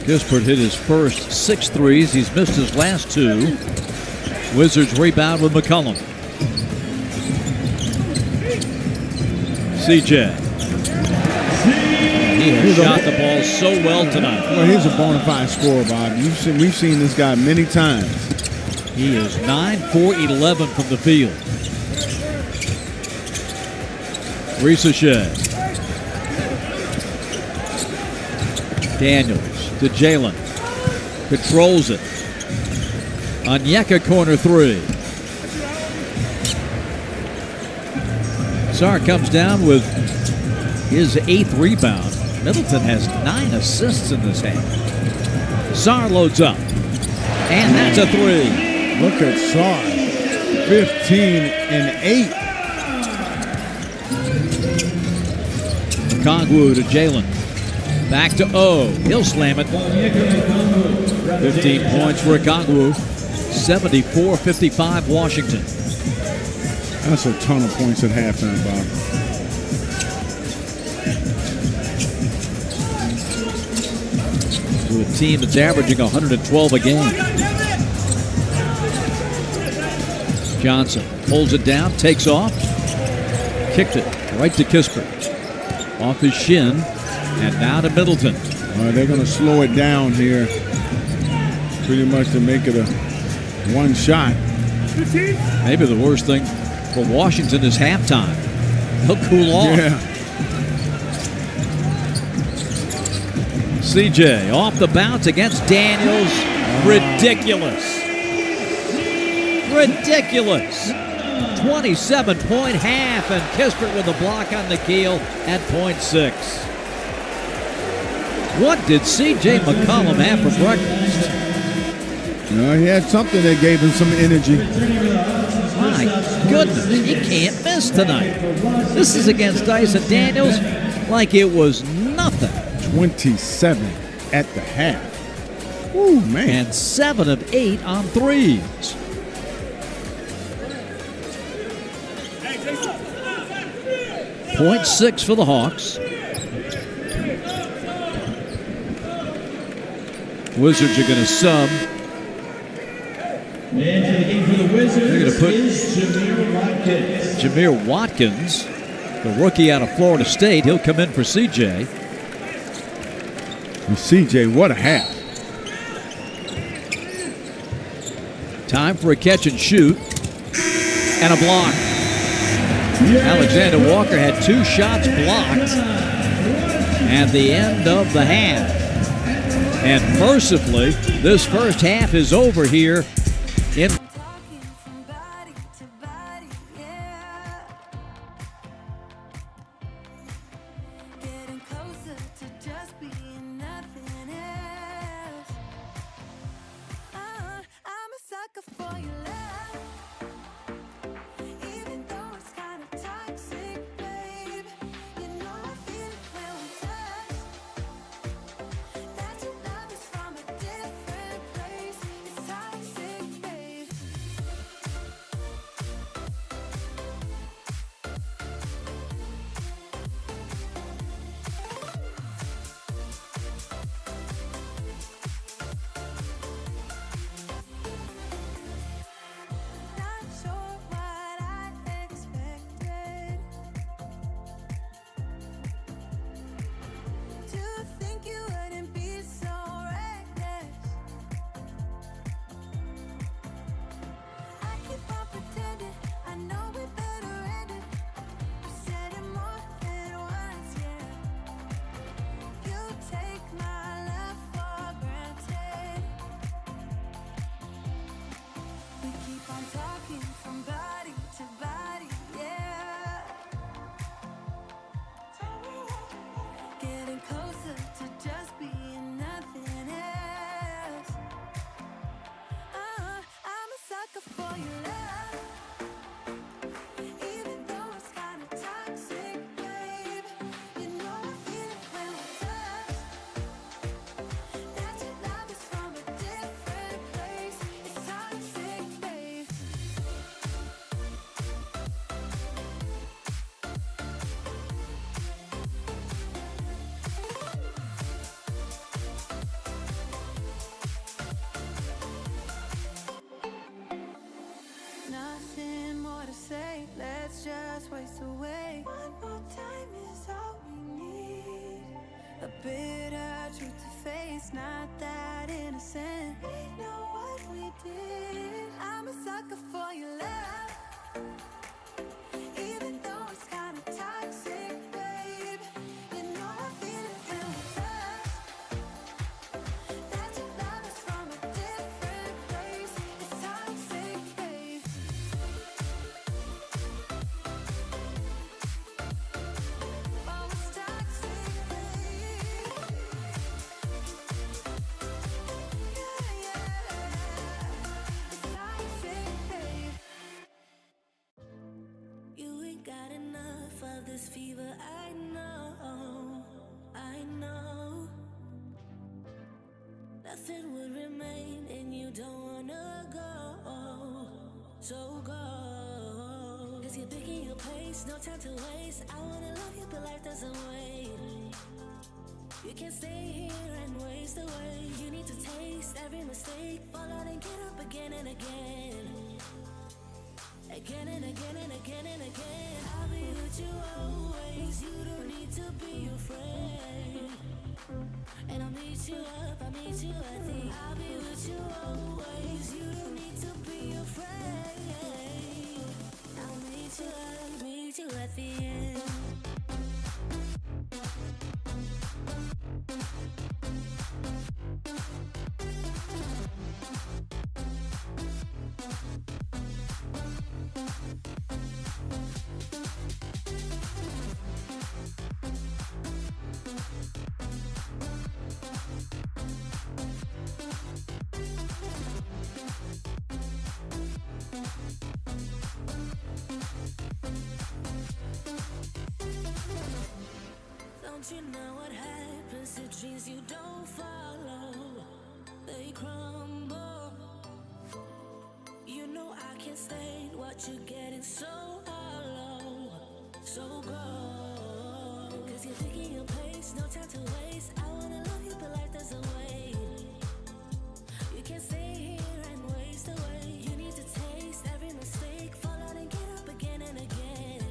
Kispert hit his first 6 threes. He's missed his last 2. Wizards rebound with McCollum. CJ. He has shot the ball so well tonight. Well, he's a bona fide scorer, Bob. We've seen this guy many times. He is 9 for 11 from the field. Ricochet. Daniels to Jalen. Controls it. Onyeka corner 3. Sarr comes down with his 8th rebound. Middleton has 9 assists in this half. Sarr loads up. And that's a 3. Look at Sarr. 15 and 8. Kongwu to Jalen. Back to O. He'll slam it. 15 points for Kongwu. 74-55 Washington. That's a ton of points at halftime, Bob. To a team that's averaging 112 a game. Johnson holds it down, takes off, kicked it right to Kispert. Off his shin, and now to Middleton. They're going to slow it down here pretty much to make it a one shot. Maybe the worst thing for Washington is halftime. They'll cool off. Yeah. CJ off the bounce against Daniels. Ridiculous. Ridiculous. 27-point half, and Kispert with a block on the keel at .6. What did C.J. McCollum have for breakfast? He had something that gave him some energy. My goodness, he can't miss tonight. This is against Dyson Daniels like it was nothing. 27 at the half. Ooh, man. And 7 of 8 on threes. .6 for the Hawks. Wizards are going to sub. And to the game for the Wizards They're going to put is Jameer Watkins. Jameer Watkins, the rookie out of Florida State. He'll come in for CJ. And CJ, what a half. Time for a catch and shoot. And a block. Alexander Walker had 2 shots blocked at the end of the half. And mercifully, this first half is over here in away. One more time is all we need. A bitter truth to face, not that innocent. We know what we did. I'm a sucker for your love, even though it's kinda toxic, babe. You know I feel it when we touch, that your love is from a different place. It's toxic, babe. Oh, it's toxic, babe. Yeah, yeah. It's toxic, babe. You ain't got enough of this fever, I know, I know. Nothing would remain and you don't wanna go, so go. Cause you're picking your pace, no time to waste. I wanna love you but life doesn't wait. You can't stay here and waste away. You need to taste every mistake, fall out and get up again and again. Again and again and again and again. I'll be with you always. You don't need to be afraid. And I'll meet you up, I'll meet you at the. I'll be with you always. You don't need to be afraid. I'll meet you up, meet you at the end. Don't you know what happens to dreams you don't follow? They crumble. You know I can't stand what you're getting so hollow. So go. Cause you're picking your pace, no time to waste. I wanna love you but life doesn't wait. You can't stay here and waste away. You need to taste every mistake, fall out and get up again and again.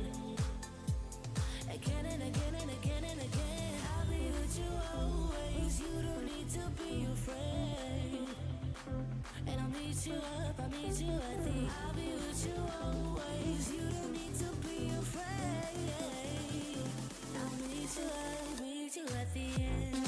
Again and again and again and again. I'll be with you always. You don't need to be afraid. And I'll meet you up, I'll meet you at the. I'll be with you always. You don't need to be afraid. I'll meet you at the end.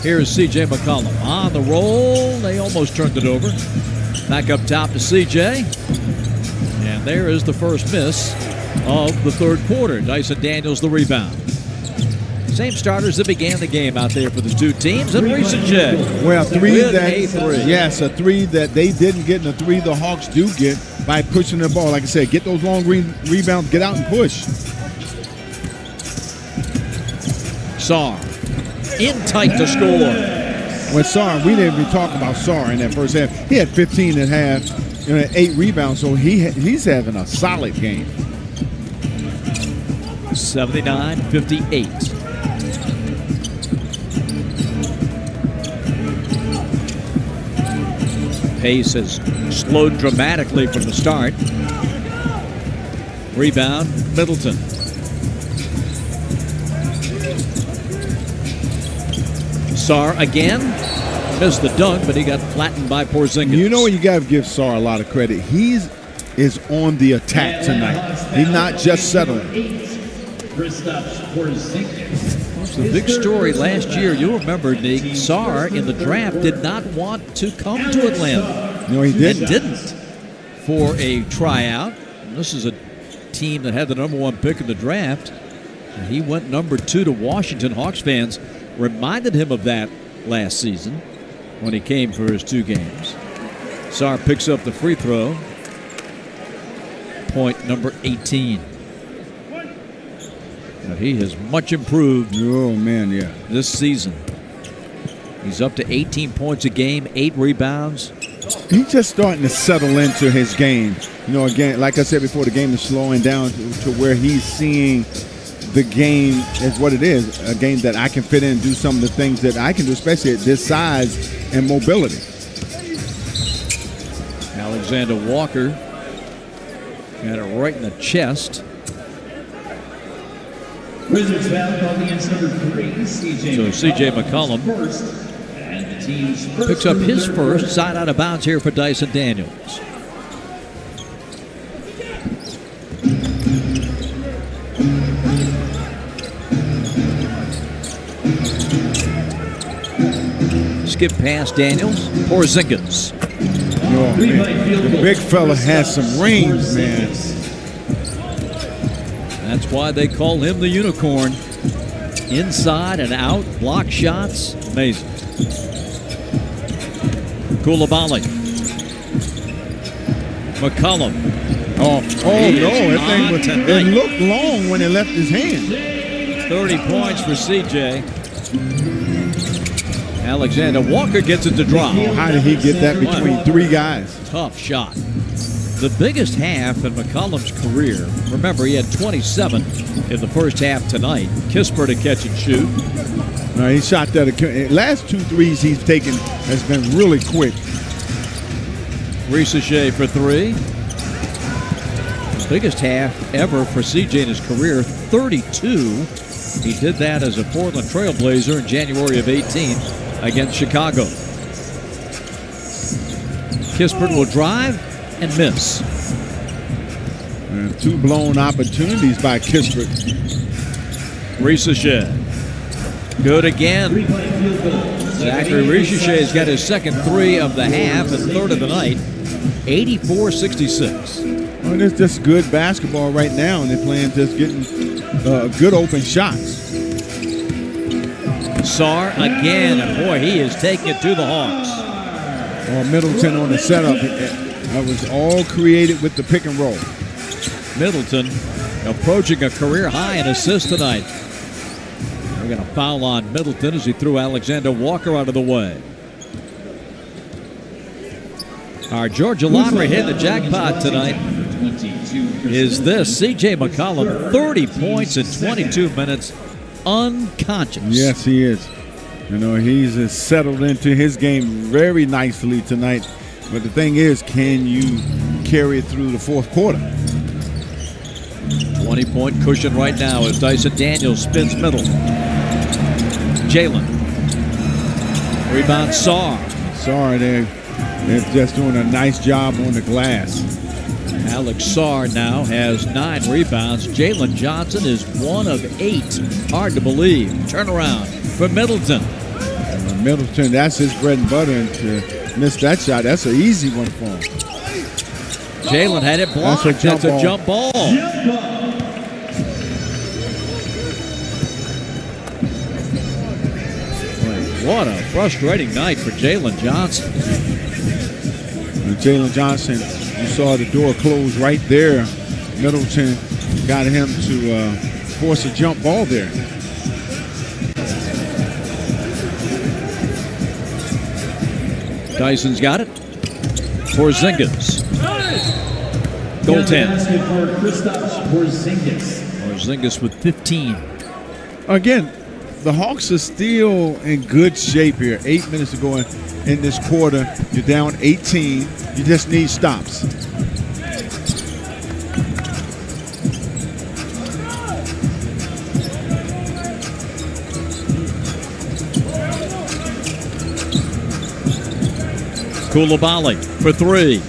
Here's C.J. McCollum on the roll. They almost turned it over. Back up top to C.J. And there is the first miss of the third quarter. Dyson Daniels the rebound. Same starters that began the game out there for the two teams. And Reese and Jay. Well, a three. Yes, a three that they didn't get, and a three the Hawks do get by pushing the ball. Like I said, get those long rebounds, get out and push. Sarr in tight to score. With Sarr, we didn't even talk about Sarr in that first half. He had 15 and a half, 8 rebounds, so he's having a solid game. 79-58. Pace has slowed dramatically from the start. Rebound, Middleton. Sarr again. Missed the dunk, but he got flattened by Porzingis. You know what? You got to give Sarr a lot of credit. He is on the attack tonight. He's not just settling. The big story last year, you'll remember, Nick, Sarr in the draft did not want to come to Atlanta. No, he didn't. And didn't for a tryout. And this is a team that had the #1 pick in the draft. And he went #2 to Washington. Hawks fans reminded him of that last season when he came for his 2 games. Sarr picks up the free throw. Point number 18. Now he has much improved. Oh, man, yeah. This season. He's up to 18 points a game, 8 rebounds. He's just starting to settle into his game. You know, again, like I said before, the game is slowing down to where he's seeing the game as what it is, a game that I can fit in and do some of the things that I can do, especially at this size and mobility. Alexander Walker got it right in the chest. Wizards foul called against number 3, C.J. So C.J. McCollum and the team's first picks up his first, side out of bounds here for Dyson Daniels. Skip past Daniels. Porzingis. Oh, man. The big fella has some rings, man. That's why they call him the unicorn. Inside and out, block shots, amazing. Koulibaly. McCollum. Oh no, that thing it looked long when it left his hand. 30 points for CJ. Alexander Walker gets it to drop. How did he get that between 3 guys? Tough shot. The biggest half in McCollum's career. Remember, he had 27 in the first half tonight. Kispert to catch and shoot. No, he shot that. Last 2 threes he's taken has been really quick. Ricochet for 3. Biggest half ever for CJ in his career, 32. He did that as a Portland Trailblazer in January of 18 against Chicago. Kispert will drive and miss. And 2 blown opportunities by Kispert. Ricochet. Good again. Zachary Ricochet's got his second 3 of the half and 3rd of the night. 84-66. Well, it's just good basketball right now, and they're playing just getting good open shots. Sarr again, and boy, he is taking it to the Hawks. Oh, Middleton on the setup. That was all created with the pick and roll. Middleton approaching a career high in assists tonight. We're going to foul on Middleton as he threw Alexander Walker out of the way. Our Georgia lottery hit the jackpot tonight is this. C.J. McCollum, 30 points in 22 minutes, unconscious. Yes, he is. You know, he's settled into his game very nicely tonight. But the thing is, can you carry it through the 4th quarter? 20-point cushion right now as Dyson Daniels spins middle. Jalen. Rebound Sarr. Sarr, they're just doing a nice job on the glass. Alex Sarr now has 9 rebounds. Jalen Johnson is 1 of 8. Hard to believe. Turnaround for Middleton. Middleton, that's his bread and butter, and to miss that shot, that's an easy one for him. Jalen had it blocked. That's a jump ball. What a frustrating night for Jalen Johnson. And Jalen Johnson, you saw the door close right there. Middleton got him to force a jump ball there. Dyson's got it. Porzingis. Goaltend. Porzingis with 15. Again, the Hawks are still in good shape here. 8 minutes to go in this quarter. You're down 18. You just need stops. Koulibaly for three.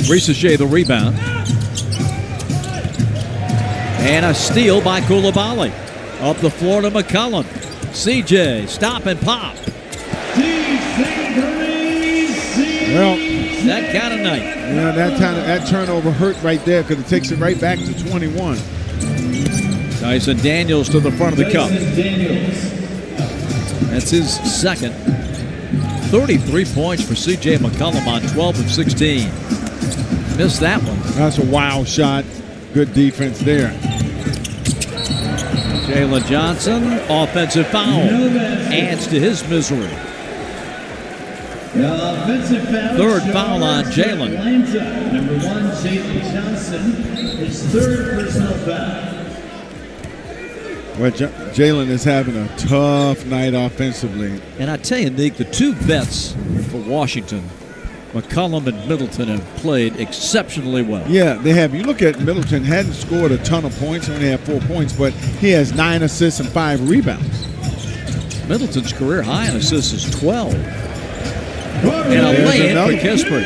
Risacher the rebound. And a steal by Koulibaly. Up the floor to McCollum. CJ, stop and pop. Well, that kind of night. Yeah, that turnover hurt right there because it takes it right back to 21. Dyson Daniels to the front of the cup. That's his second. 33 points for C.J. McCollum on 12 of 16. Missed that one. That's a wild shot. Good defense there. Jalen Johnson, offensive foul. Adds to his misery. Third foul on Jalen. Number 1, Jalen Johnson, his third personal foul. Well, Jalen is having a tough night offensively. And I tell you, Nick, the two vets for Washington, McCollum and Middleton, have played exceptionally well. Yeah, they have. You look at Middleton, hadn't scored a ton of points, only had 4 points, but he has 9 assists and 5 rebounds. Middleton's career high in assists is 12. And a lay-in for Kispert.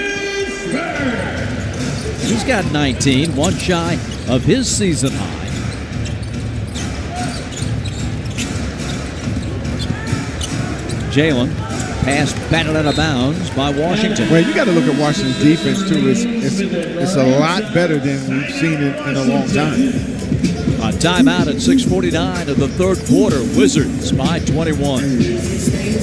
He's got 19, one shy of his season high. Jalen, pass batted out of bounds by Washington. Well, you got to look at Washington's defense, too. It's a lot better than we've seen it in a long time. A timeout at 6:49 of the third quarter. Wizards by 21.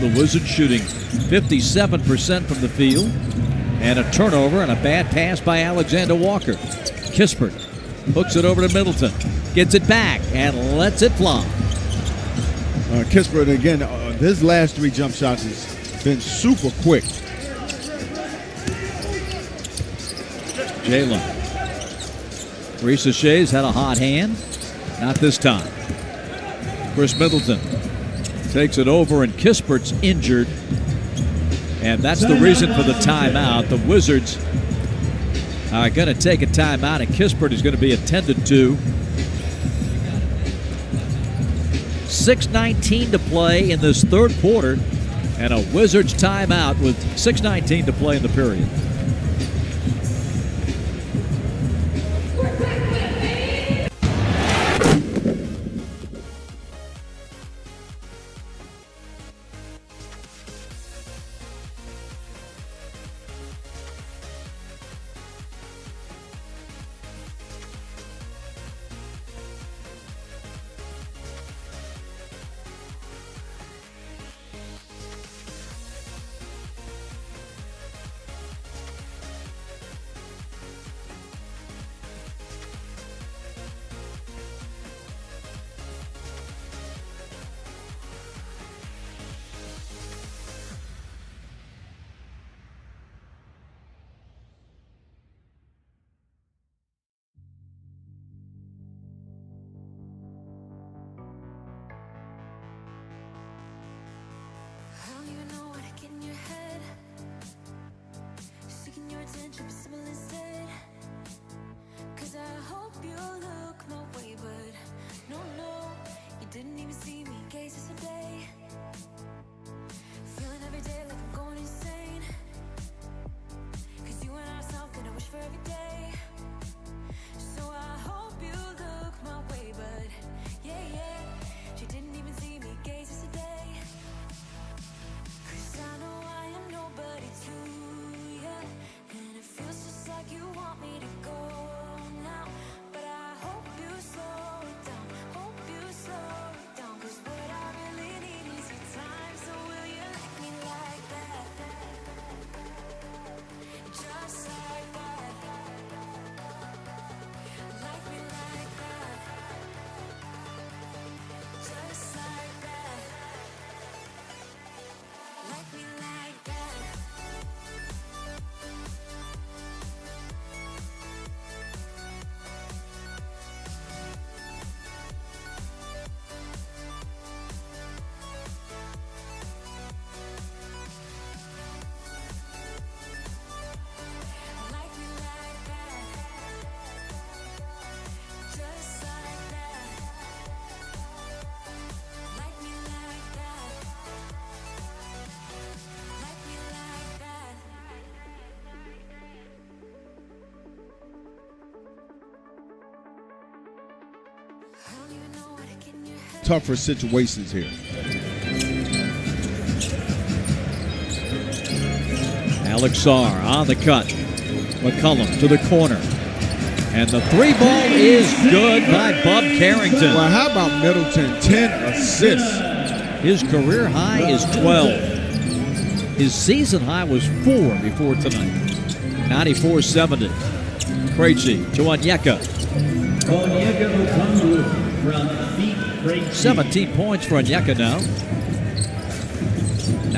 The Wizards shooting 57% from the field. And a turnover and a bad pass by Alexander Walker. Kispert hooks it over to Middleton. Gets it back and lets it fly. Kispert, again, his last 3 jump shots has been super quick. Jalen. Reese Shea's had a hot hand. Not this time. Chris Middleton takes it over, and Kispert's injured. And that's the reason for the timeout. The Wizards are going to take a timeout, and Kispert is going to be attended to. 6:19 to play in this third quarter, and a Wizards timeout with 6:19 to play in the period. Tougher situations here. Alex Sarr on the cut. McCollum to the corner. And the 3 ball is good by Bub Carrington. Well, how about Middleton? 10 assists. His career high is 12. His season high was 4 before tonight. 94-70. Krejci to Onyeka. 17 points for Onyeka now.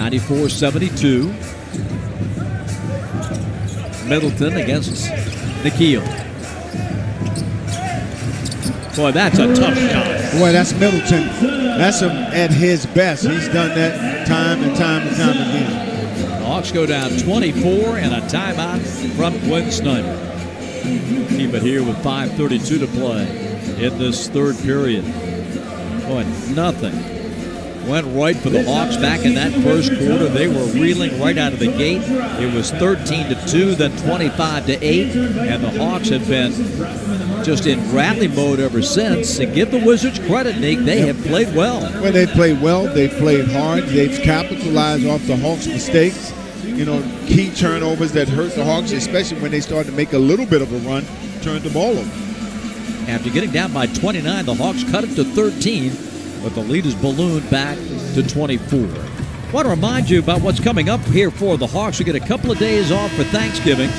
94-72. Middleton against Nikhil. Boy, that's a tough shot. Boy, that's Middleton. That's him at his best. He's done that time and time and time again. The Hawks go down 24 and a timeout from Quinn Snyder. Keep it here with 5:32 to play in this third period. Boy, nothing went right for the Hawks back in that first quarter. They were reeling right out of the gate. It was 13-2, then 25-8, and the Hawks have been just in rally mode ever since. And give the Wizards credit, Nick, they have played well. Well, they've played well. They've played hard. They've capitalized off the Hawks' mistakes. You know, key turnovers that hurt the Hawks, especially when they started to make a little bit of a run, turned the ball over. After getting down by 29, the Hawks cut it to 13, but the lead is ballooned back to 24. Want to remind you about what's coming up here for the Hawks. We get a couple of days off for Thanksgiving,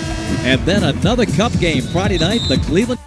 and then another Cup game Friday night, the Cleveland.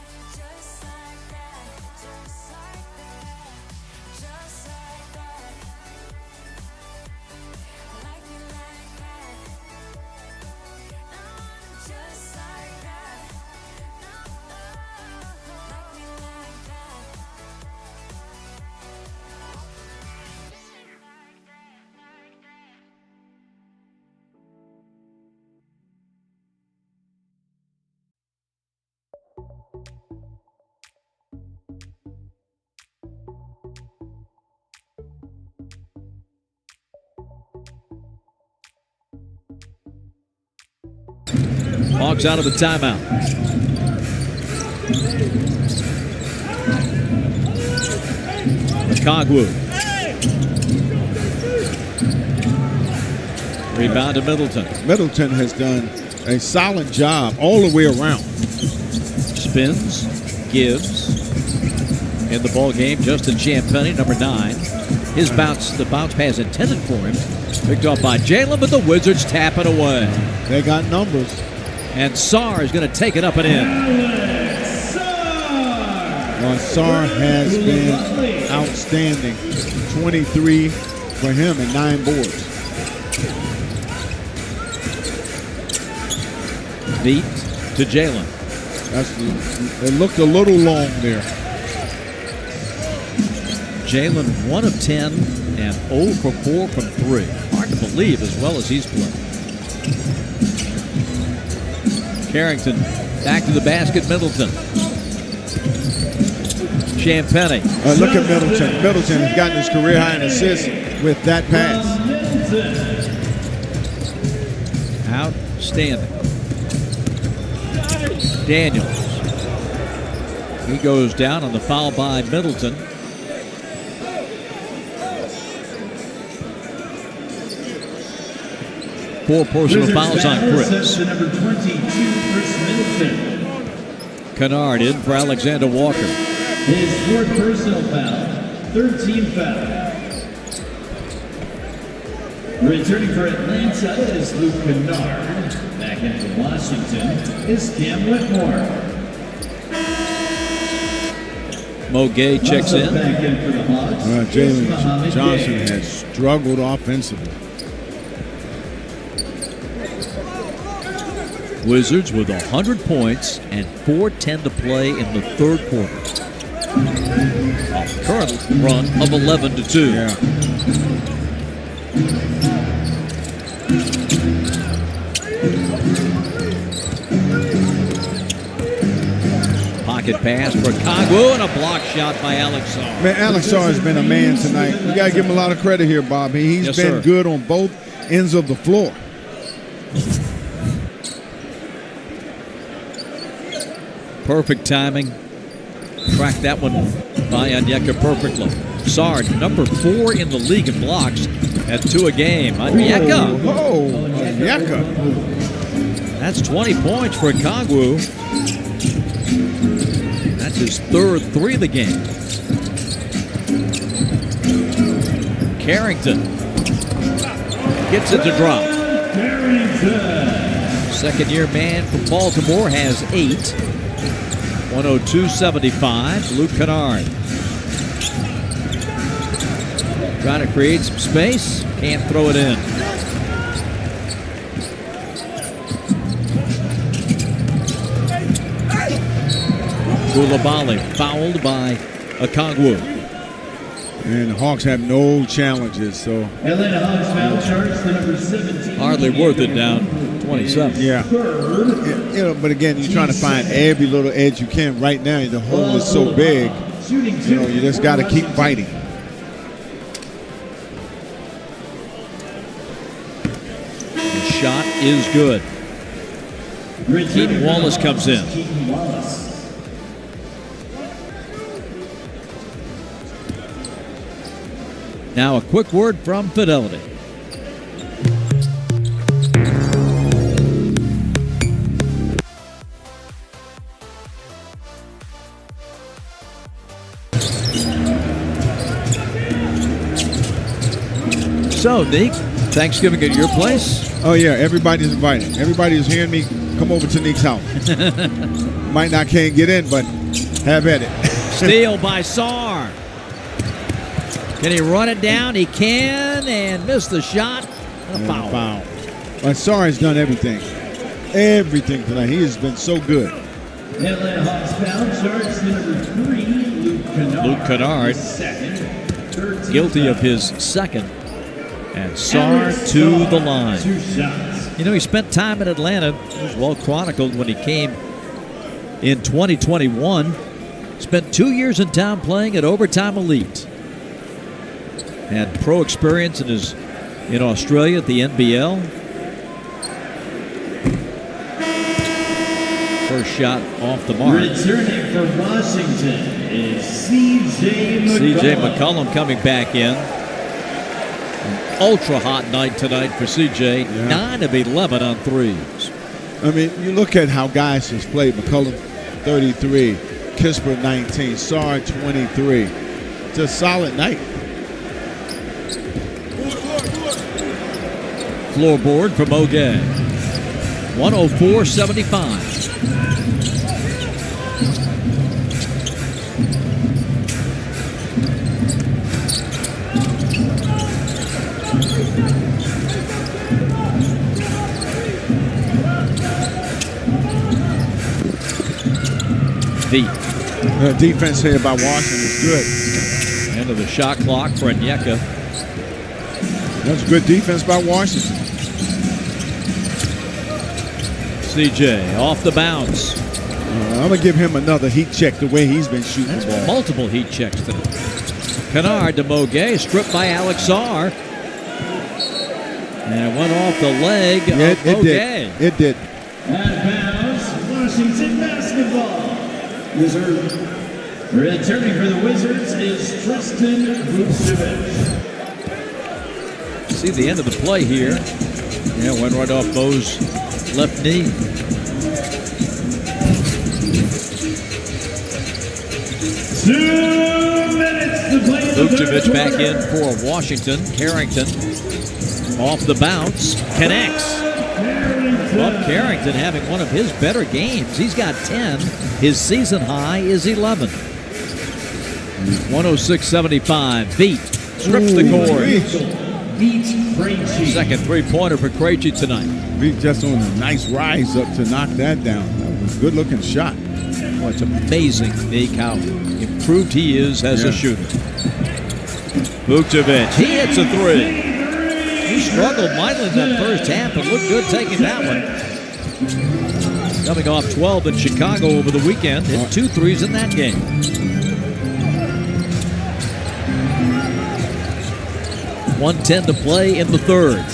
Hawks out of the timeout. Okongwu. Rebound to Middleton. Middleton has done a solid job all the way around. Spins, gives. In the ball game, Justin Champagnie, number 9. His bounce, the bounce pass intended for him. Picked off by Jalen, but the Wizards tap it away. They got numbers. And Sarr is going to take it up and in. Sarr has been outstanding. 23 for him and 9 boards. Beat to Jalen. It looked a little long there. Jalen 1 of 10 and 0 for 4 from 3. Hard to believe as well as he's played. Carrington back to the basket. Middleton. Champagnie. Look at Middleton. Middleton has gotten his career high in assists with that pass. Outstanding. Daniels. He goes down on the foul by Middleton. Four personal fouls on Chris. Number 22, Chris Middleton. Kennard in for Alexander Walker. His 4th personal foul, 13th foul. Returning for Atlanta is Luke Kennard. Back in for Washington is Cam Whitmore. Mo Gay checks in. Back in for the Hawks. Jalen Johnson has struggled offensively. Wizards with 100 points and 4:10 to play in the 3rd quarter. A current run of 11-2. Yeah. Pocket pass for Okongwu and a block shot by Alex Sarr. Man, Alex Sarr has been a man tonight. You got to give him a lot of credit here, Bob. He's been good on both ends of the floor. Perfect timing. Tracked that one by Onyeka perfectly. Sarr, number 4 in the league in blocks at 2 a game. Onyeka. Oh, Onyeka. That's 20 points for Okongwu. That's his 3rd 3 of the game. Carrington gets it to drop. Second-year man from Baltimore has 8. 102-75. Luke Kennard. Trying to create some space. Can't throw it in. Koulibaly fouled by Okongwu. And the Hawks have no challenges, so. Atlanta Hawks foul charge to number 17. Hardly worth it, down 27. Yeah. But again, you're trying to find every little edge you can. Right now, the hole is so big, you just got to keep fighting. The shot is good. Keaton Wallace comes in. Now a quick word from Fidelity. So, Deke, Thanksgiving at your place? Oh, yeah, everybody's invited. Everybody is hearing me. Come over to Nick's house. Can't get in, but have at it. Steal by Sarr. Can he run it down? He can, and miss the shot. And a foul. But Sarr has done everything. Everything tonight. He has been so good. Atlanta Hawks foul charge number 3, Luke Kennard. Second. Guilty of his second. And Sarr to the line. 2 shots. You know, he spent time in Atlanta. It was well chronicled when he came in 2021. Spent 2 years in town playing at Overtime Elite. Had pro experience in Australia at the NBL. First shot off the mark. Returning for Washington is C.J. McCollum. C.J. McCollum coming back in. An ultra hot night tonight for C.J. Yeah. 9 of 11 on threes. I mean, you look at how guys has played. McCollum, 33. Kisper, 19. Sarr, 23. It's a solid night. Floorboard from Ogay. 104-75. Deep. The defense here by Washington is good. End of the shot clock for Onyeka. That's good defense by Washington. CJ off the bounce. I'm going to give him another heat check the way he's been shooting the ball. Multiple heat checks tonight. Kennard to Mogay, stripped by Alex Sarr. And it went off the leg of Mogay. It did. Out of bounds, Washington basketball. Returning for the Wizards is Tristan Vucevic. See the end of the play here. Yeah, went right off Bo's left knee. Vucevic back in for Washington. Carrington off the bounce. Connects. Bob Carrington having one of his better games. He's got 10. His season high is 11. 106-75. Beat. Strips the cord. Second three-pointer for Krejci tonight. Beat just on a nice rise up to knock that down. That was a good-looking shot. Oh, it's amazing, Nick, how improved he is as a shooter. Vucevic, he hits a three. He struggled mightily in that first half, but looked good taking that one. Coming off 12 in Chicago over the weekend, hit 2 threes in that game. .110 to play in the third.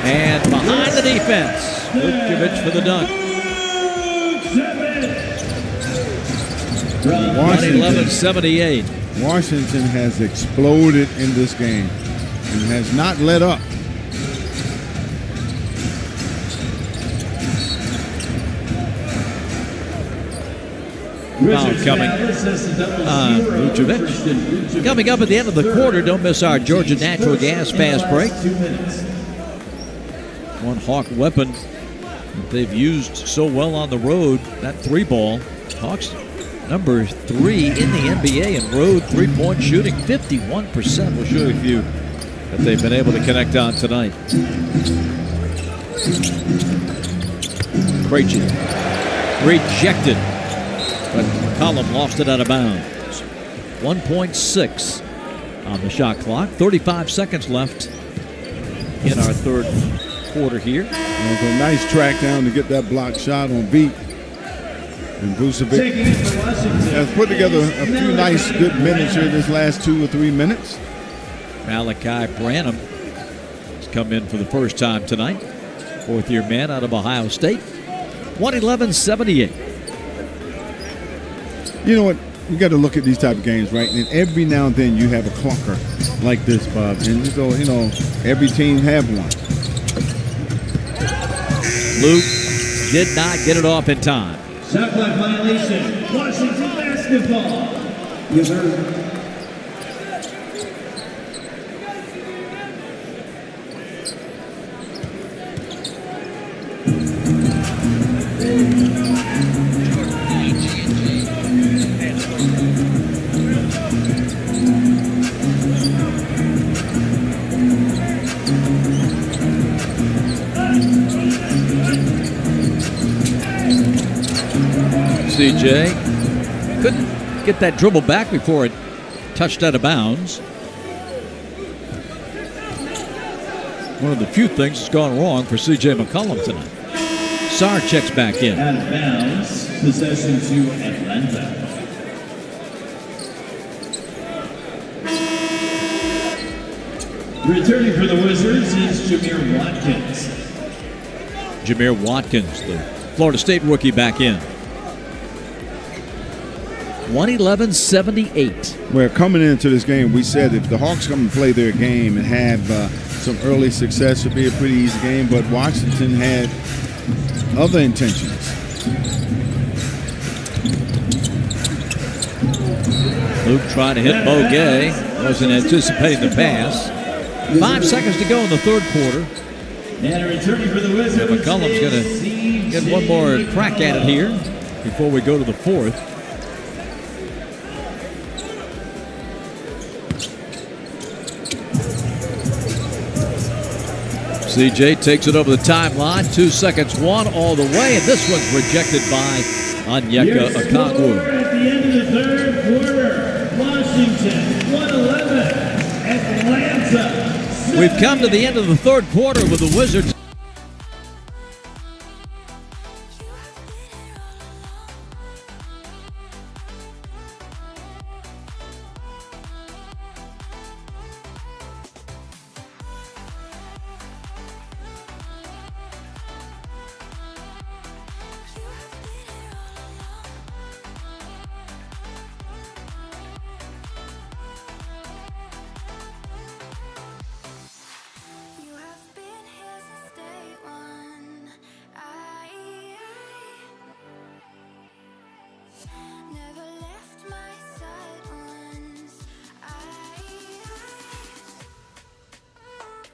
And behind the defense, Vucevic for the dunk. 111-78. Washington has exploded in this game and has not let up. Foul coming. Vucevic. Coming up at the end of the quarter, don't miss our Georgia Natural Gas fast break. One Hawk weapon that they've used so well on the road, that three ball. Hawks number 3 in the NBA in road three-point shooting, 51%. We'll show you a few that they've been able to connect on tonight. Krejci rejected, but McCollum lost it out of bounds. 1.6 on the shot clock. 35 seconds left in our third quarter here. A nice track down to get that block shot on beat. And Vucevic has put together a few nice, good minutes here this last 2 or 3 minutes. Malachi Branham has come in for the first time tonight. Fourth-year man out of Ohio State. 111-78. You know what? You got to look at these type of games, right? And every now and then you have a clunker like this, Bob. And so, you know, every team have one. Luke did not get it off in time. Shot clock violation. Washington basketball. CJ couldn't get that dribble back before it touched out of bounds. One of the few things that's gone wrong for C.J. McCollum tonight. Sarr checks back in. Out of bounds, possession to Atlanta. Returning for the Wizards is Jameer Watkins. Jameer Watkins, the Florida State rookie, back in. 111-78. Where coming into this game, we said if the Hawks come and play their game and have some early success, it would be a pretty easy game. But Washington had other intentions. Luke trying to hit Boguet. Wasn't anticipating the pass. 5 seconds to go in the third quarter. And returning for the Wizards. And McCollum's going to get one more crack at it here before we go to the fourth. CJ takes it over the timeline. 2 seconds, one all the way, and this one's rejected by Onyeka Okongwu. At the end of the third quarter, Washington 111, Atlanta. We've come to the end of the third quarter with the Wizards. You have been here since day one. I never left my side once. You have been here all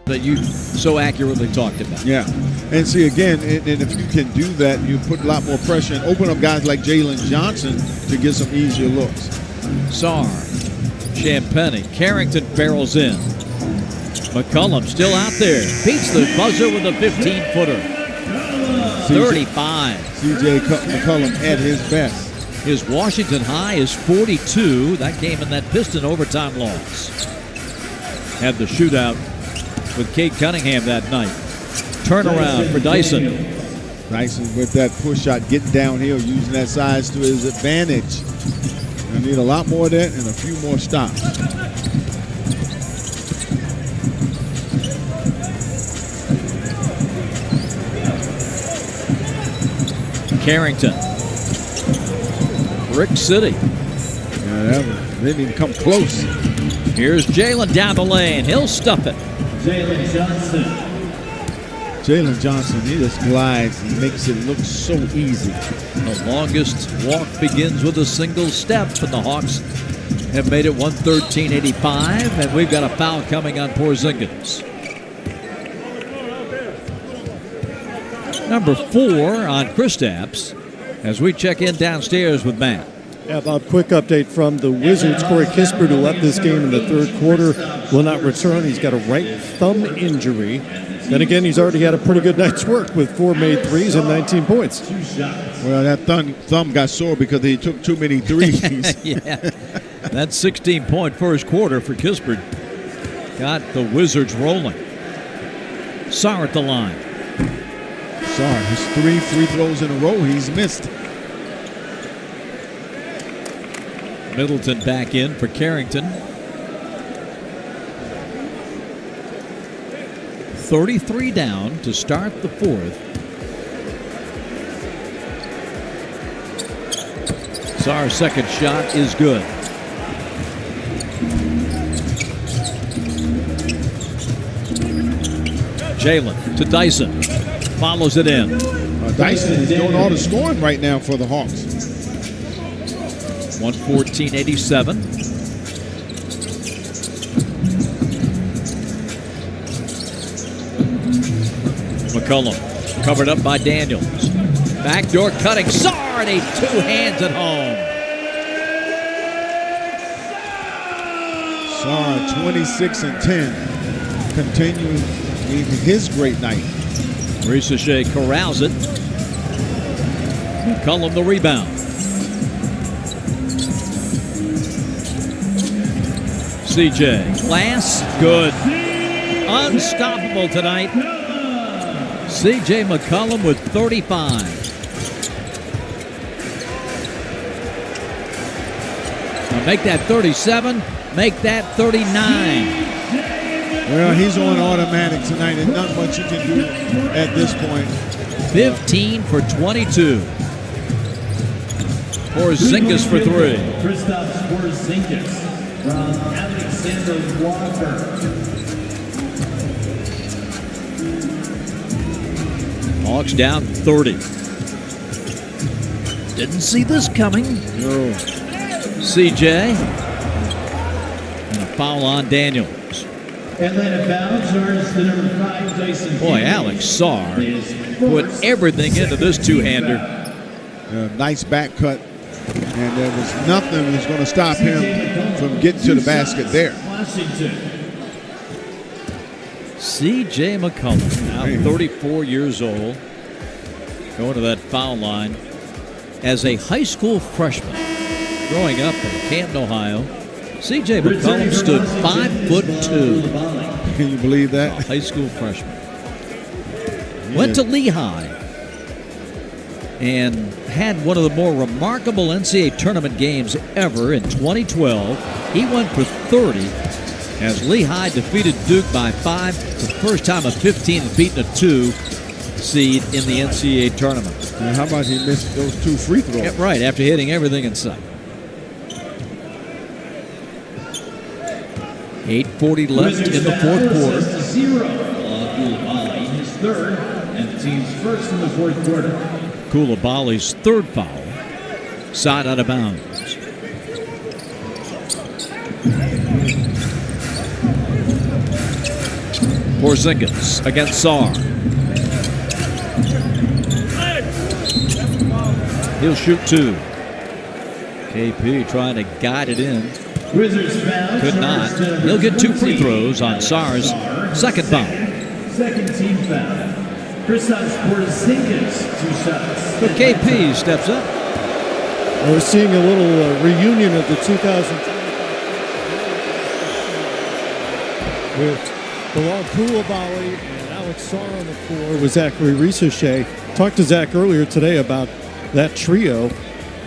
that you so accurately talked about. Yeah. And see, again, and if you can do that, you put a lot more pressure and open up guys like Jalen Johnson to get some easier looks. Sarr, Champagnie, Carrington barrels in. McCollum still out there. Beats the buzzer with a 15-footer. 35. C.J. McCollum at his best. His Washington high is 42. That came in that Piston overtime loss. Had the shootout with Cade Cunningham that night. Turnaround for Dyson. Dyson with that push shot, getting downhill, using that size to his advantage. I need a lot more of that and a few more stops. Carrington. Brick City. Yeah, they didn't even come close. Here's Jalen down the lane. He'll stuff it. Jalen Johnson. Jalen Johnson, he just glides and makes it look so easy. The longest walk begins with a single step, and the Hawks have made it 113.85, and we've got a foul coming on Porzingis. Number 4 on Kristaps as we check in downstairs with Matt. Yeah, Bob, quick update from the Wizards. Corey Kispert, who left this game in the third quarter, will not return. He's got a right thumb injury. Then again, he's already had a pretty good night's work with 4 made threes and 19 points. Well, that thumb got sore because he took too many threes. Yeah, that 16-point first quarter for Kispert got the Wizards rolling. Sarr at the line. Sarr, his 3 free throws in a row he's missed. Middleton back in for Carrington. 33 down to start the fourth. Sarr's second shot is good. Jalen to Dyson. Follows it in. Dyson is doing all the scoring right now for the Hawks. 114.87. McCollum covered up by Daniels. Backdoor cutting. Sarr, and he 2 hands at home. Sarr 26 and 10. Continuing his great night. Ricochet corrals it. McCollum the rebound. CJ. Glass. Good. Unstoppable tonight. CJ McCollum with 35. Now make that 37. Make that 39. Well, he's on automatic tonight, and not much you can do at this point. 15 for 22. Porzingis for 3. Kristaps Porzingis from Alexander Walker. Hawks down 30. Didn't see this coming. No. CJ. And a foul on Daniels. Atlanta foul charge the number 5, Dyson. Boy, Alex Sarr put everything into this two-hander. Nice back cut. And there was nothing that was going to stop him from getting to the basket there. C.J. McCollum, now 34 years old, going to that foul line as a high school freshman. Growing up in Canton, Ohio, C.J. McCollum stood 5'2". Can you believe that? High school freshman. Went to Lehigh and had one of the more remarkable NCAA tournament games ever in 2012. He went for 30 as Lehigh defeated Duke by 5. The first time a 15 had beaten a 2 seed in the NCAA tournament. And how about he missed those 2 free throws? Yeah, right, after hitting everything in sight. 8:40 left in the fourth quarter. 0 Koulibaly, his third, and the team's first in the fourth quarter. Koulibaly's third foul. Side out of bounds. Porzingis against Sarr. He'll shoot 2. KP trying to guide it in. Wizards foul. Could not. He'll get 2 free throws on Sarr's second foul. Second team foul. Kristaps Porzingis, 2 shots. But KP steps up. We're seeing a little reunion of the 2020 with Bilal Koulibaly and Alex Sarr on the floor with Zachary Ricochet. Talked to Zach earlier today about that trio.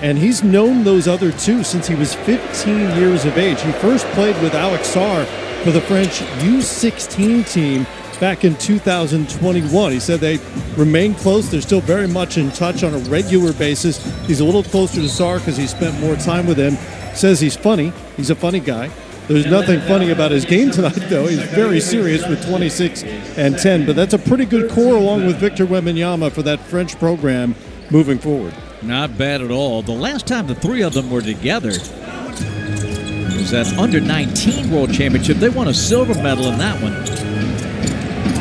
And he's known those other two since he was 15 years of age. He first played with Alex Sarr for the French U16 team back in 2021. He said they remain close. They're still very much in touch on a regular basis. He's a little closer to Sarr because he spent more time with him. Says he's funny. He's a funny guy. There's nothing funny about his game tonight, though. He's very serious with 26 and 10. But that's a pretty good core along with Victor Wembanyama for that French program moving forward. Not bad at all. The last time the three of them were together was that under-19 World Championship. They won a silver medal in that one.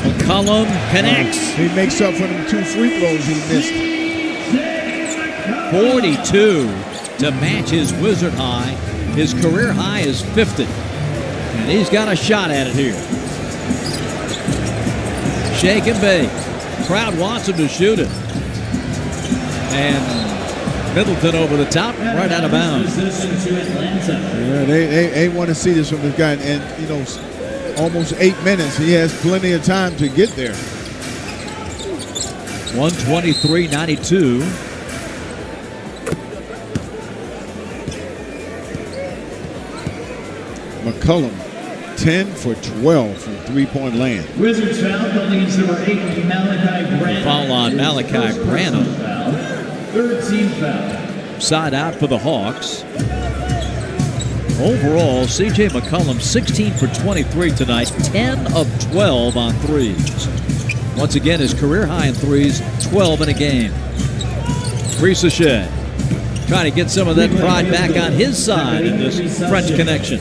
McCollum connects. He makes up for them 2 free throws he missed. 42 to match his Wizard high. His career high is 50. And he's got a shot at it here. Shake and bake. Crowd wants him to shoot it. And Middleton over the top, right out of bounds. Yeah, they want to see this from this guy. And, you know, almost 8 minutes. He has plenty of time to get there. 123-92. McCollum, 10 for 12 from three-point land. Wizards foul, that leaves number 8, Malachi Branham. Foul on Malachi Branham. Third team foul. Side out for the Hawks. Overall, C.J. McCollum, 16 for 23 tonight, 10 of 12 on threes. Once again, his career high in threes, 12 in a game. Brisachet trying to get some of that pride back on his side in this French connection.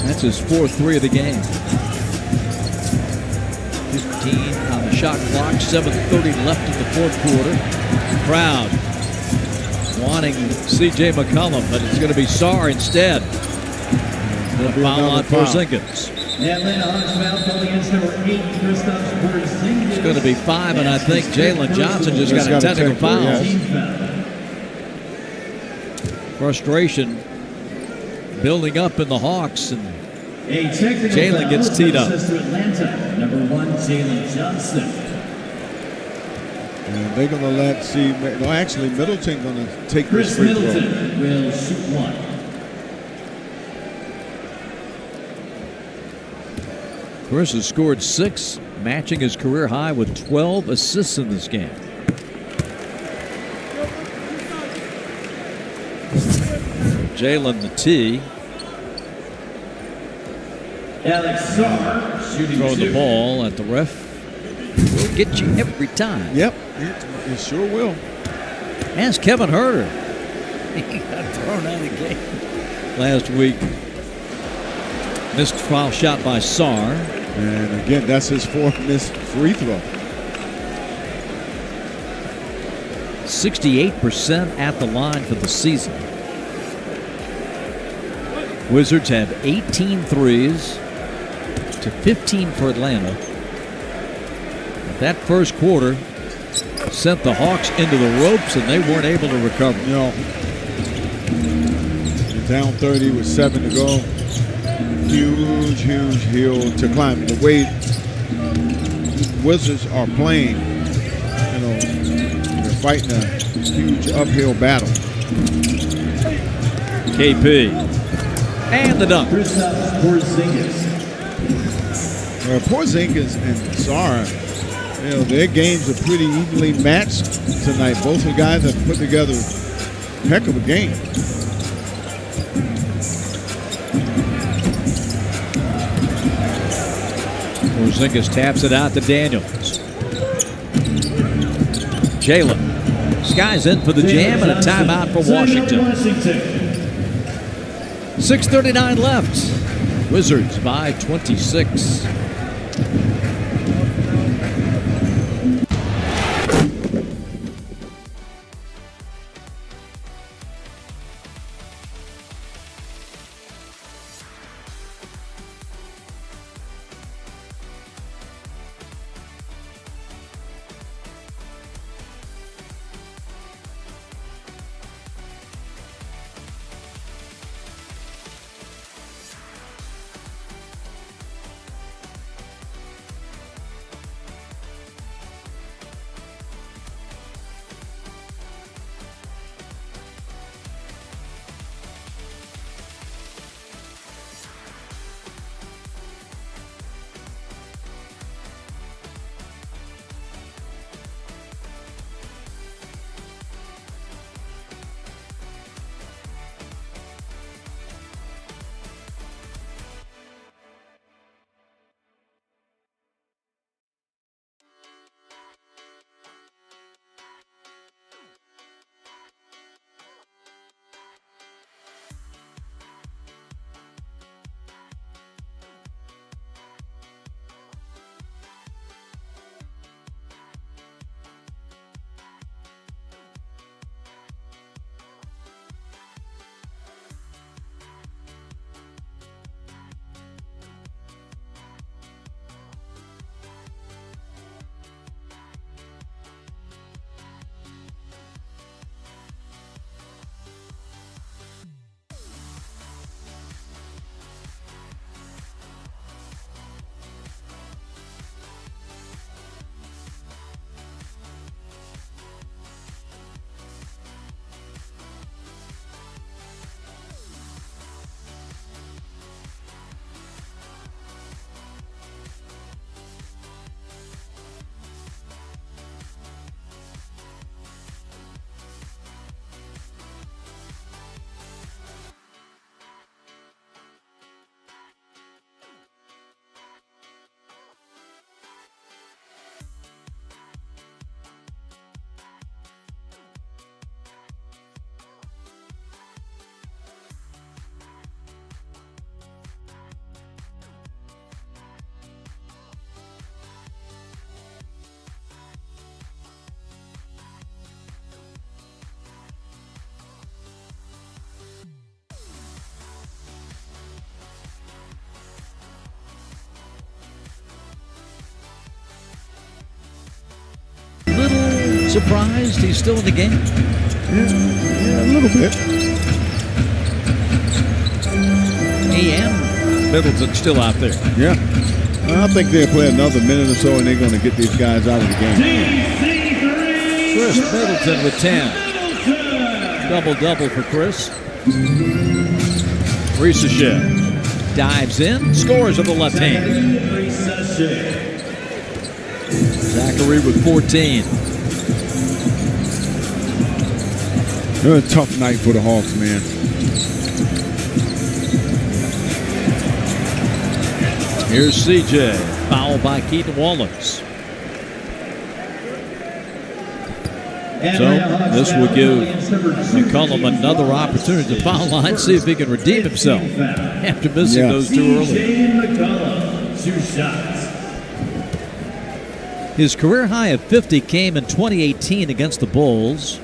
That's his 4th 3 of the game. 15 on the shot clock, 7:30 left in the 4th quarter. Crowd wanting C.J. McCollum, but it's going to be Sarr instead. The foul on Porzingis. Atlanta Hawks foul called against number 8, Kristaps Porzingis. It's going to be 5, and I think Jalen Johnson just got a technical foul. Frustration building up in the Hawks, and Jalen gets teed up. Number 1, Jalen Johnson. And they're going to let no, actually Middleton going to take Chris this free throw. Middleton will shoot 1. Chris has scored 6, matching his career high with 12 assists in this game. Jalen the tee. Alex Sarr shooting Throw 2. the ball at the ref. Will get you every time. Yep, it sure will. Ask Kevin Herter. He got thrown out of the game last week. Missed foul shot by Sarr. And again, that's his 4th missed free throw. 68% at the line for the season. Wizards have 18 threes to 15 for Atlanta. That first quarter sent the Hawks into the ropes, and they weren't able to recover. No. Down 30 with 7 to go. Huge hill to climb. The way Wizards are playing, you know, they're fighting a huge uphill battle. KP. And the dunk. Kristaps Porzingis. Porzingis and Sarr, you know, their games are pretty evenly matched tonight. Both the guys have put together a heck of a game. Porzingis taps it out to Daniels. Jalen. Sky's in for the jam and a timeout for Washington. 6:39 left. Wizards by 26. surprised he's still in the game? Yeah, a little bit. He and Middleton still out there. Yeah. I think they'll play another minute or so, and they're going to get these guys out of the game. Chris Middleton with 10. Double-double for Chris. Ricochet dives in, scores with the left hand. Zachary with 14. It was a tough night for the Hawks, man. Here's CJ, fouled by Keaton Wallace. So this will give McCollum another opportunity to foul line, see if he can redeem himself after missing those two early. 2 shots. His career high of 50 came in 2018 against the Bulls.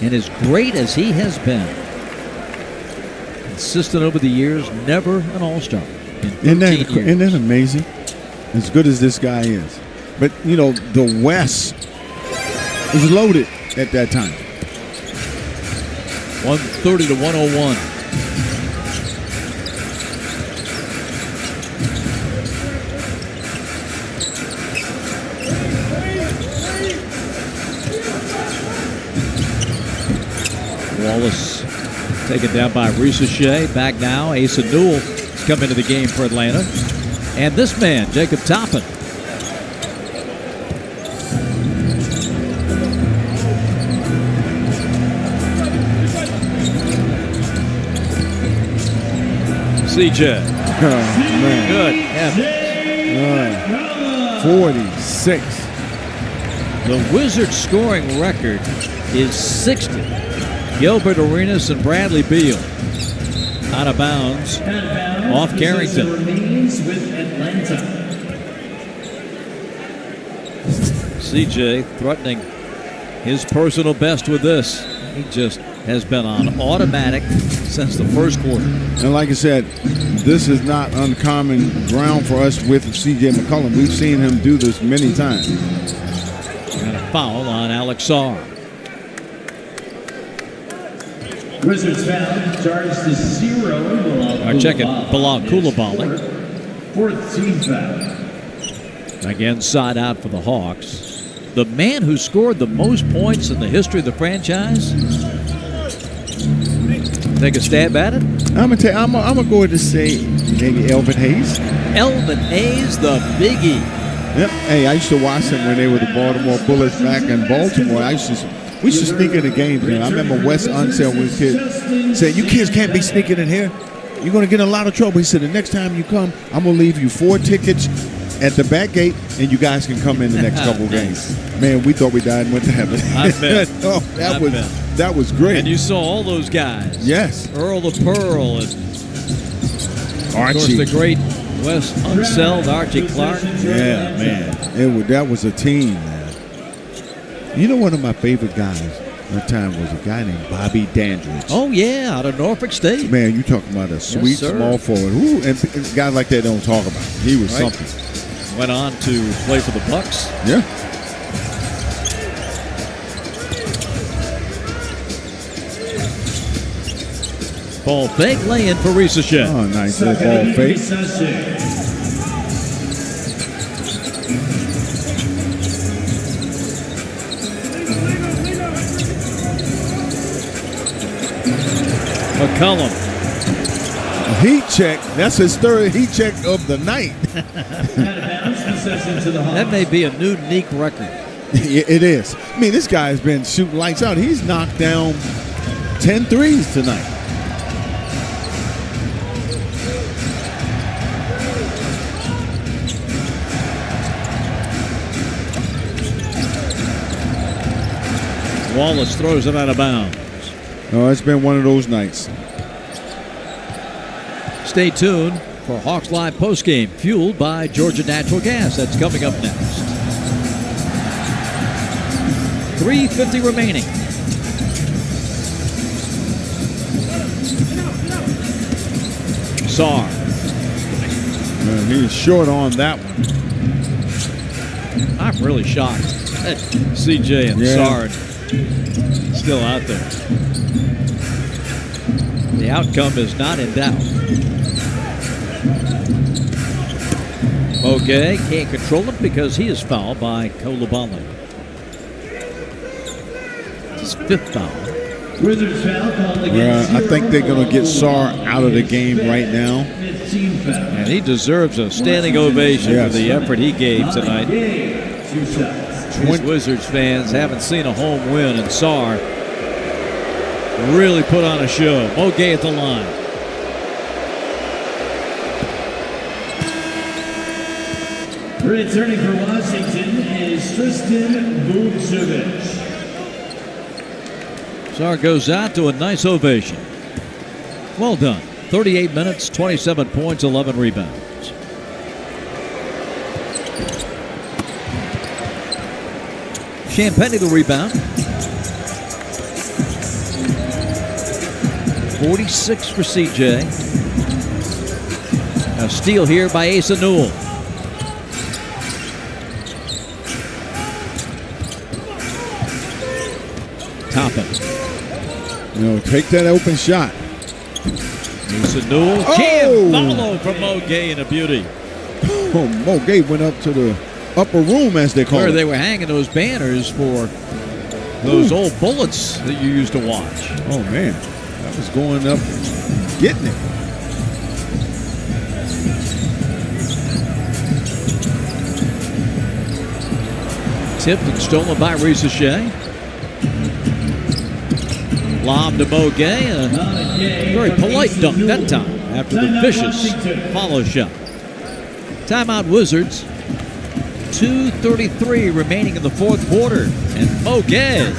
And as great as he has been, consistent over the years, never an All-Star. Isn't that amazing? As good as this guy is. But, you know, the West is loaded at that time. 130 to 101. Wallace taken down by Ricochet. Back now, Asa Newell has come into the game for Atlanta. And this man, Jacob Toppin. CJ. Oh, man. Good. 46. The Wizards' scoring record is 60. Gilbert Arenas and Bradley Beal out of bounds off Carrington. CJ threatening his personal best with this. He just has been on automatic since the first quarter. And like I said, this is not uncommon ground for us with C.J. McCollum. We've seen him do this many times. And a foul on Alex Sarr. Wizards foul, charged to 0. Checking Bilal Coulibaly. 4th team foul. Again, side out for the Hawks. The man who scored the most points in the history of the franchise. Take a stab at it? I'm gonna go ahead and say maybe Elvin Hayes. Elvin Hayes, the biggie. Yep. Hey, I used to watch them when they were the Baltimore Bullets back in Baltimore. We used to sneak in the games, man. I remember Wes Unseld when he was a kid said, "You kids can't be sneaking in here. You're gonna get in a lot of trouble." He said, "The next time you come, I'm gonna leave you 4 tickets at the back gate, and you guys can come in the next couple games." Man, we thought we died and went to heaven. I bet. Oh, that was great. And you saw all those guys. Yes. Earl the Pearl and Archie. of course the great Wes Unseld, Archie Clark. Yeah, man. That was a team, man. You know, one of my favorite guys at the time was a guy named Bobby Dandridge. Oh, yeah, out of Norfolk State. Man, you talking about a sweet small forward. Ooh, and guys like that don't talk about him. He was something. Went on to play for the Bucks. Yeah. Ball fake, lay in for Ricochet. Oh, nice little ball fake. McCollum. A heat check. That's his 3rd heat check of the night. That may be a new Neek record. It is. I mean, this guy's been shooting lights out. He's knocked down 10 threes tonight. Wallace throws it out of bounds. Oh, it's been one of those nights. Stay tuned for Hawks Live postgame, fueled by Georgia Natural Gas. That's coming up next. 3:50 remaining. Sarr. Man, he's short on that one. I'm really shocked that CJ and Sard still out there. The outcome is not in doubt. Mogay can't control it because he is fouled by Coulibaly. It's his 5th foul. Wizards foul called against I think they're going to get Sar out of the game right now. And he deserves a standing ovation for the effort he gave tonight. These Wizards fans haven't seen a home win, and Sar really put on a show. Mogay at the line. Returning for Washington is Tristan Vukcevic. Sar goes out to a nice ovation. Well done. 38 minutes, 27 points, 11 rebounds. Champagne the rebound. 46 for CJ. A steal here by Asa Newell. Toppin. Take that open shot. Asa Newell can't follow from Mogay in a beauty. Oh, Mogay went up to the upper room, as they call it. Where they were hanging those banners for those old Bullets that you used to watch. Oh, man. That was going up, getting it. Tipped and stolen by Risa Shea. Lob to Mogay. A very polite dunk that time after the vicious follow shot. Timeout Wizards. 2:33 remaining in the 4th quarter. And Mogay.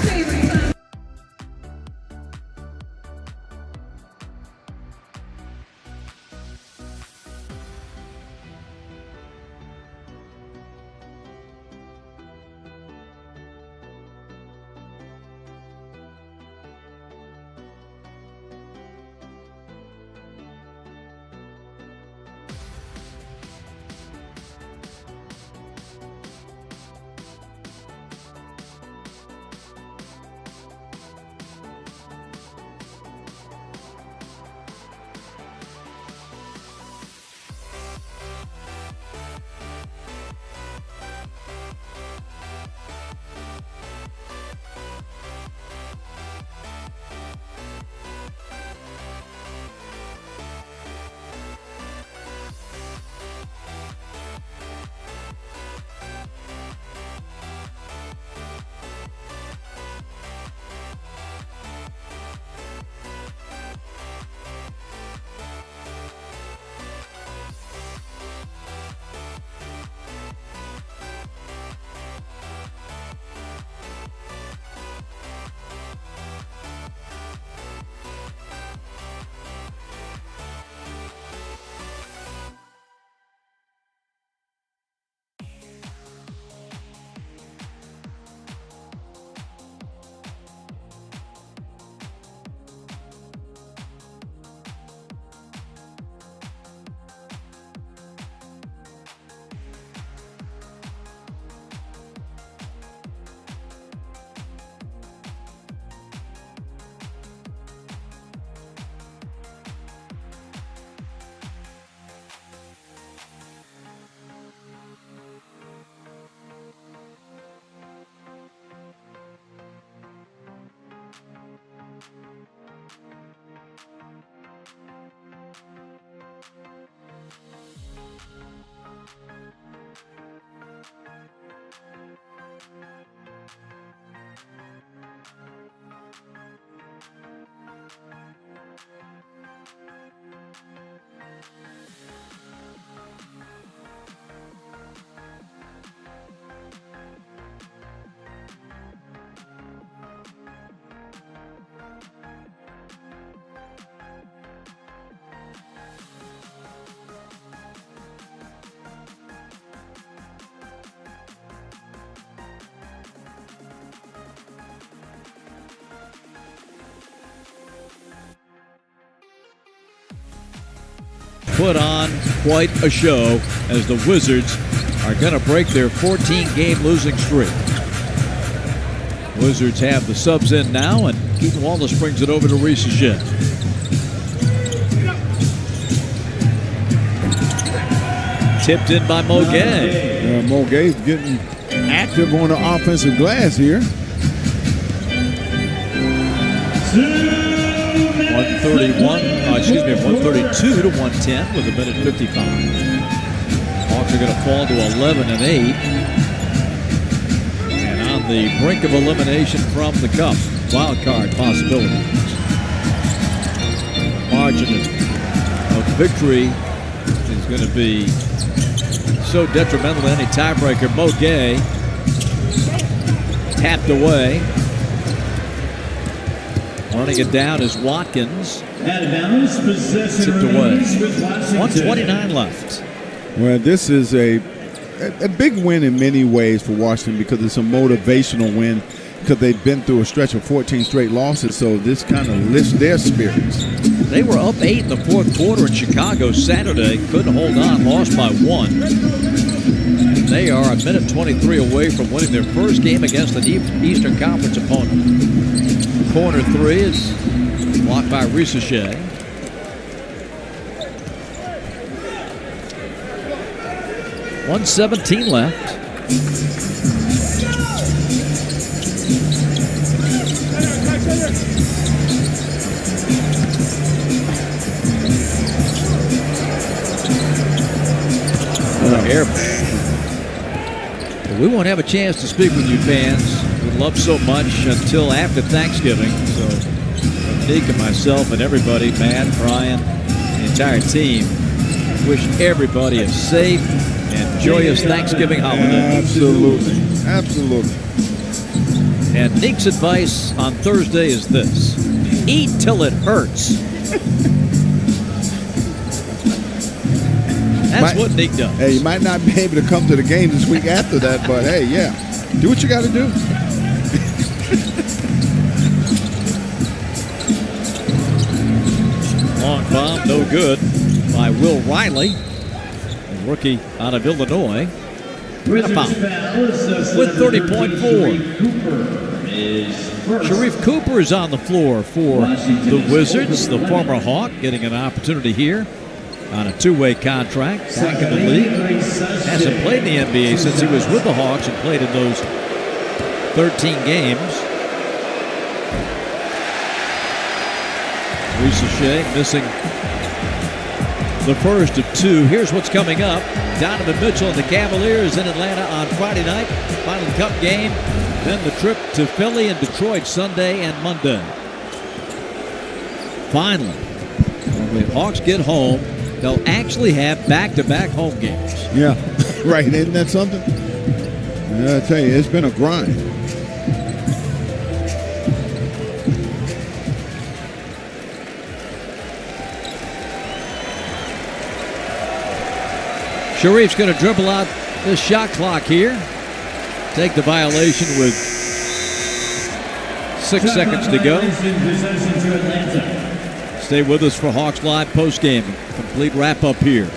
Put on quite a show as the Wizards are going to break their 14-game losing streak. Wizards have the subs in now, and Keaton Wallace brings it over to Ricochet. Tipped in by Mogay. Mogay's getting active on the offensive glass here. 132 to 110 with a minute 55. Hawks are going to fall to 11-8. And on the brink of elimination from the Cup. Wild card possibility. Margin of victory is going to be so detrimental to any tiebreaker. Mogay tapped away. Running it down is Watkins. Tipped away. 1:29 left. Well, this is a big win in many ways for Washington because it's a motivational win because they've been through a stretch of 14 straight losses, so this kind of lifts their spirits. They were up 8 in the fourth quarter in Chicago Saturday. Couldn't hold on, lost by 1. They are a minute 23 away from winning their first game against an Eastern Conference opponent. Corner 3 is blocked by Ricochet. .117 left. We won't have a chance to speak with you fans. We'd love so much until after Thanksgiving. So Nick and myself and everybody, Matt, Brian, the entire team, wish everybody a safe and joyous Thanksgiving holiday. Absolutely. Absolutely. And Nick's advice on Thursday is this: eat till it hurts. That's what Nick does. Hey, you might not be able to come to the game this week after that, but hey, yeah, do what you got to do. Long bomb, no good by Will Riley, a rookie out of Illinois. And a foul with 30.4. Sharif Cooper is on the floor for the Wizards, the former Hawk, getting an opportunity here on a two-way contract back in the league. Hasn't played in the NBA since he was with the Hawks and played in those 13 games. Ricochet missing the first of 2. Here's what's coming up. Donovan Mitchell and the Cavaliers in Atlanta on Friday night. Final Cup game. Then the trip to Philly and Detroit Sunday and Monday. Finally, when the Hawks get home, they'll actually have back-to-back home games. Yeah, right. Isn't that something? I tell you, it's been a grind. Sharif's going to dribble out this shot clock here. Take the violation with 6 seconds to go. Stay with us for Hawks Live postgame. Complete wrap-up here.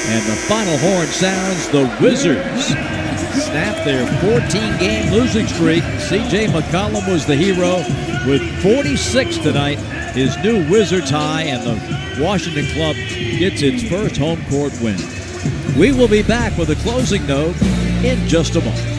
And the final horn sounds. The Wizards snap their 14-game losing streak. C.J. McCollum was the hero with 46 tonight. His new Wizards high, and the Washington club gets its first home court win. We will be back with a closing note in just a moment.